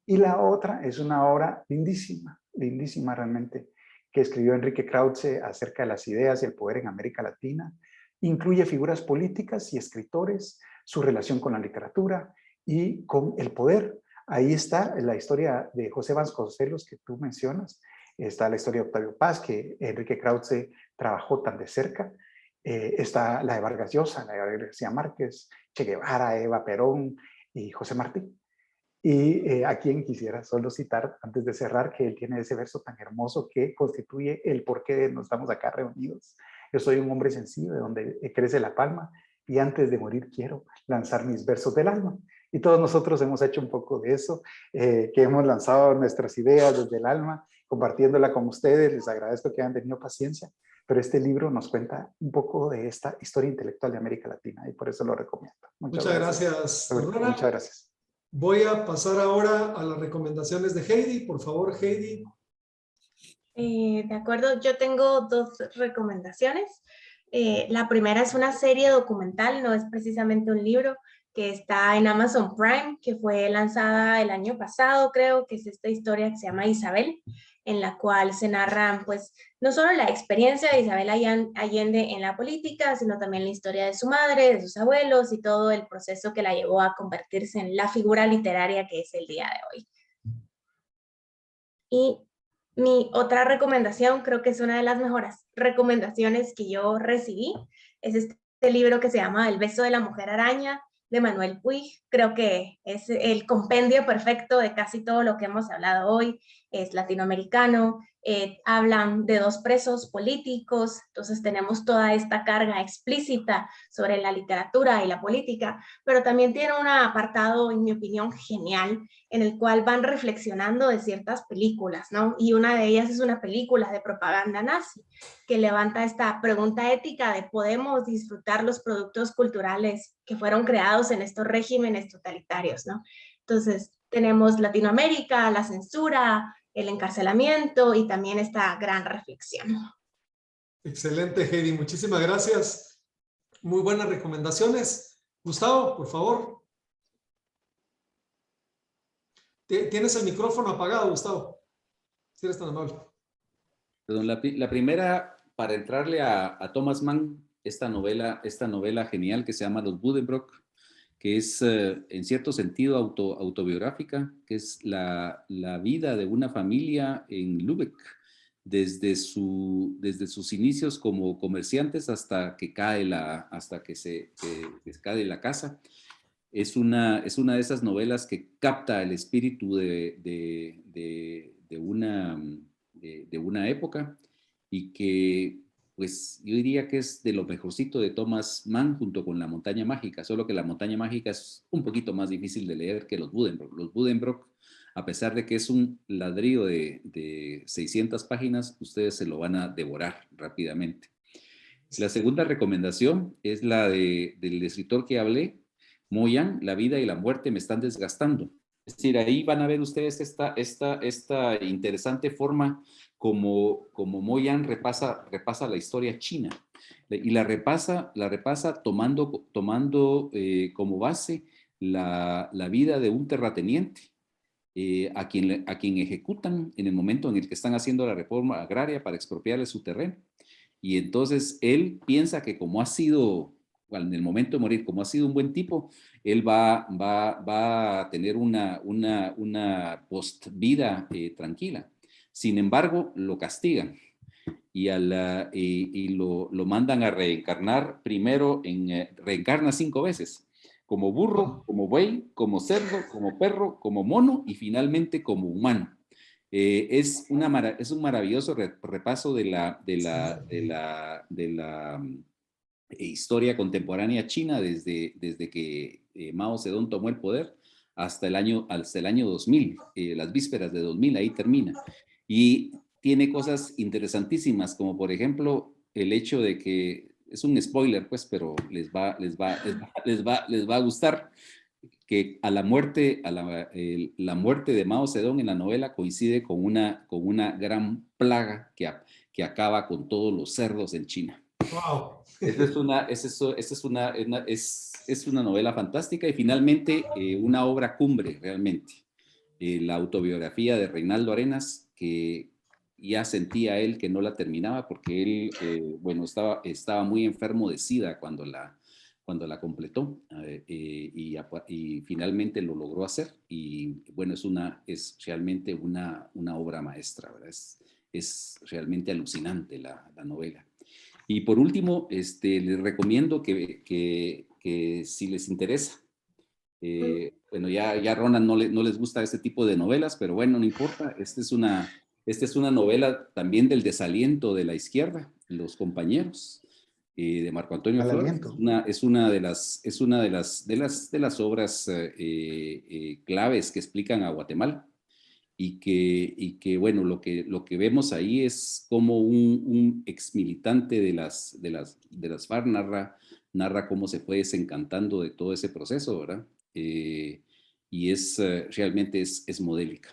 Y la otra es una obra lindísima, lindísima realmente, que escribió Enrique Krauze acerca de las ideas y el poder en América Latina. Incluye figuras políticas y escritores, su relación con la literatura y con el poder. Ahí está la historia de José Vasconcelos que tú mencionas. Está la historia de Octavio Paz, que Enrique Krauze trabajó tan de cerca. Está la de Vargas Llosa, la de García Márquez, Che Guevara, Eva Perón y José Martí. Y a quien quisiera solo citar antes de cerrar, que él tiene ese verso tan hermoso que constituye el porqué nos estamos acá reunidos. Yo soy un hombre sencillo de donde crece la palma y antes de morir quiero lanzar mis versos del alma. Y todos nosotros hemos hecho un poco de eso, que hemos lanzado nuestras ideas desde el alma, compartiéndola con ustedes. Les agradezco que hayan tenido paciencia, pero este libro nos cuenta un poco de esta historia intelectual de América Latina y por eso lo recomiendo. Muchas gracias. Muchas gracias. Voy a pasar ahora a las recomendaciones de Heidi. Por favor, Heidi. De acuerdo, yo tengo 2 recomendaciones. La primera es una serie documental, no es precisamente un libro, que está en Amazon Prime, que fue lanzada el año pasado, creo, que es esta historia que se llama Isabel, en la cual se narran, pues, no solo la experiencia de Isabel Allende en la política, sino también la historia de su madre, de sus abuelos y todo el proceso que la llevó a convertirse en la figura literaria que es el día de hoy. Y mi otra recomendación, creo que es una de las mejores recomendaciones que yo recibí, es este libro que se llama El beso de la mujer araña, de Manuel Puig. Creo que es el compendio perfecto de casi todo lo que hemos hablado hoy. Es latinoamericano, hablan de 2 presos políticos, entonces tenemos toda esta carga explícita sobre la literatura y la política, pero también tiene un apartado, en mi opinión, genial, en el cual van reflexionando de ciertas películas, ¿no? Y una de ellas es una película de propaganda nazi, que levanta esta pregunta ética de ¿podemos disfrutar los productos culturales que fueron creados en estos regímenes totalitarios, ¿no? Entonces, tenemos Latinoamérica, la censura, el encarcelamiento y también esta gran reflexión. Excelente, Heidi. Muchísimas gracias. Muy buenas recomendaciones. Gustavo, por favor. Tienes el micrófono apagado, Gustavo. si eres tan amable. Perdón, la primera, para entrarle a Thomas Mann, esta novela genial que se llama Los Buddenbrook, que es en cierto sentido autobiográfica, que es la vida de una familia en Lübeck, desde sus inicios como comerciantes hasta que cae que cae la casa. Es una de esas novelas que capta el espíritu de una época y que, pues, yo diría que es de lo mejorcito de Thomas Mann junto con La Montaña Mágica, solo que La Montaña Mágica es un poquito más difícil de leer que Los Buddenbrook. Los Buddenbrook, a pesar de que es un ladrillo de 600 páginas, ustedes se lo van a devorar rápidamente. La segunda recomendación es la del escritor que hablé, Mo Yan, La vida y la muerte me están desgastando. Es decir, ahí van a ver ustedes esta interesante forma como Mo Yan repasa la historia china y la repasa tomando como base la vida de un terrateniente a quien ejecutan en el momento en el que están haciendo la reforma agraria para expropiarle su terreno. Y entonces él piensa que como ha sido, en el momento de morir, como ha sido un buen tipo, él va a tener una post-vida tranquila. Sin embargo, lo castigan y lo mandan a reencarnar primero reencarna 5 veces, como burro, como buey, como cerdo, como perro, como mono y finalmente como humano. Es un maravilloso repaso de la historia contemporánea china desde que Mao Zedong tomó el poder hasta el año 2000, las vísperas de 2000, ahí termina. Y tiene cosas interesantísimas, como por ejemplo el hecho de que, es un spoiler pues, pero les va a gustar, que la muerte de Mao Zedong en la novela coincide con una gran plaga que acaba con todos los cerdos en China. Wow. Es una novela fantástica y finalmente una obra cumbre realmente. La autobiografía de Reinaldo Arenas, que ya sentía él que no la terminaba porque él, estaba muy enfermo de SIDA cuando la completó y finalmente lo logró hacer y bueno, es realmente una obra maestra, ¿verdad? Es realmente alucinante la novela. Y por último, les recomiendo que si les interesa, bueno, ya a Ronan no les gusta este tipo de novelas, pero bueno, no importa, esta es una novela también del desaliento de la izquierda, Los compañeros, de Marco Antonio Flores. Es una de las obras claves que explican a Guatemala. Y que bueno, lo que vemos ahí es como un exmilitante de las FARC narra cómo se fue desencantando de todo ese proceso, ¿verdad? Y realmente es modélica.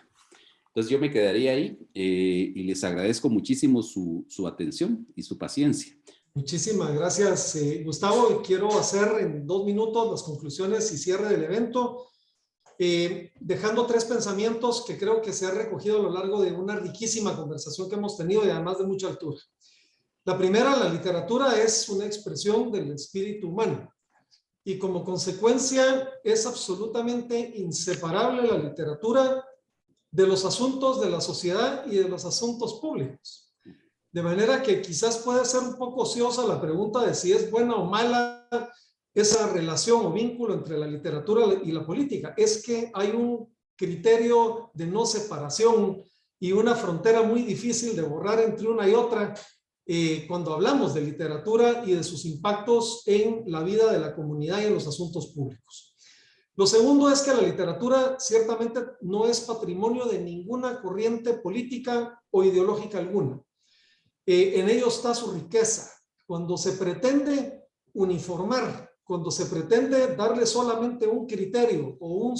Entonces yo me quedaría ahí y les agradezco muchísimo su atención y su paciencia. Muchísimas gracias, Gustavo. Y quiero hacer en 2 minutos las conclusiones y cierre del evento. Dejando 3 pensamientos que creo que se han recogido a lo largo de una riquísima conversación que hemos tenido y además de mucha altura. La primera, la literatura es una expresión del espíritu humano y como consecuencia es absolutamente inseparable la literatura de los asuntos de la sociedad y de los asuntos públicos. De manera que quizás puede ser un poco ociosa la pregunta de si es buena o mala esa relación o vínculo entre la literatura y la política. Es que hay un criterio de no separación y una frontera muy difícil de borrar entre una y otra cuando hablamos de literatura y de sus impactos en la vida de la comunidad y en los asuntos públicos. Lo segundo es que la literatura ciertamente no es patrimonio de ninguna corriente política o ideológica alguna. En ello está su riqueza. Cuando se pretende uniformar, cuando se pretende darle solamente un criterio o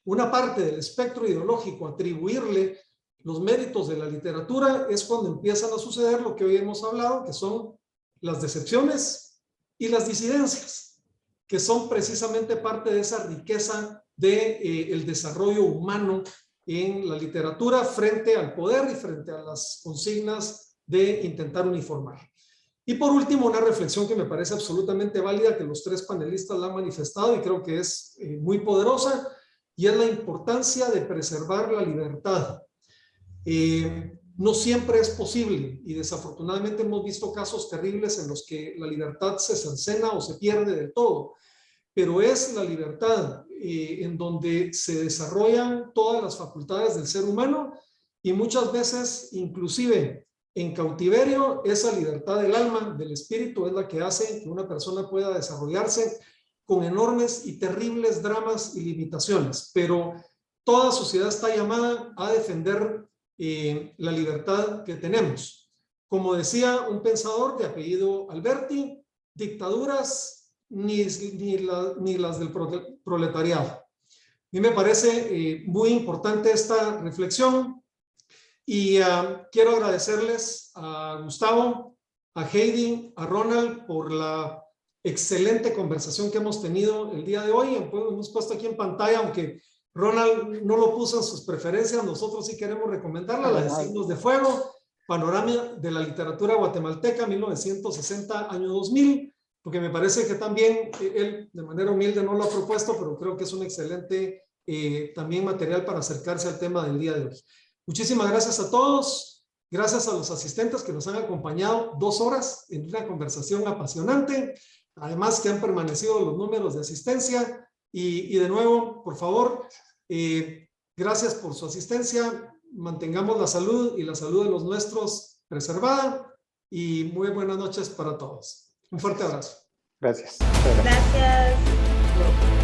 una parte del espectro ideológico, atribuirle los méritos de la literatura, es cuando empiezan a suceder lo que hoy hemos hablado, que son las decepciones y las disidencias, que son precisamente parte de esa riqueza del desarrollo humano en la literatura frente al poder y frente a las consignas de intentar uniformar. Y por último, una reflexión que me parece absolutamente válida, que los tres panelistas la han manifestado y creo que es muy poderosa, y es la importancia de preservar la libertad. No siempre es posible y desafortunadamente hemos visto casos terribles en los que la libertad se cercena o se pierde del todo, pero es la libertad en donde se desarrollan todas las facultades del ser humano y muchas veces inclusive en cautiverio esa libertad del alma, del espíritu, es la que hace que una persona pueda desarrollarse con enormes y terribles dramas y limitaciones, pero toda sociedad está llamada a defender la libertad que tenemos. Como decía un pensador de apellido Alberti, dictaduras ni las del proletariado. A mí me parece muy importante esta reflexión y quiero agradecerles a Gustavo, a Heidi, a Ronald por la excelente conversación que hemos tenido el día de hoy. Hemos puesto aquí en pantalla, aunque Ronald no lo puso en sus preferencias, nosotros sí queremos recomendarla, la de Signos de Fuego, Panorama de la Literatura Guatemalteca, 1960, año 2000, porque me parece que también él de manera humilde no lo ha propuesto, pero creo que es un excelente también material para acercarse al tema del día de hoy. Muchísimas gracias a todos, gracias a los asistentes que nos han acompañado 2 horas en una conversación apasionante, además que han permanecido los números de asistencia. Y de nuevo, por favor, gracias por su asistencia. Mantengamos la salud y la salud de los nuestros preservada. Y muy buenas noches para todos. Un fuerte abrazo. Gracias. Gracias.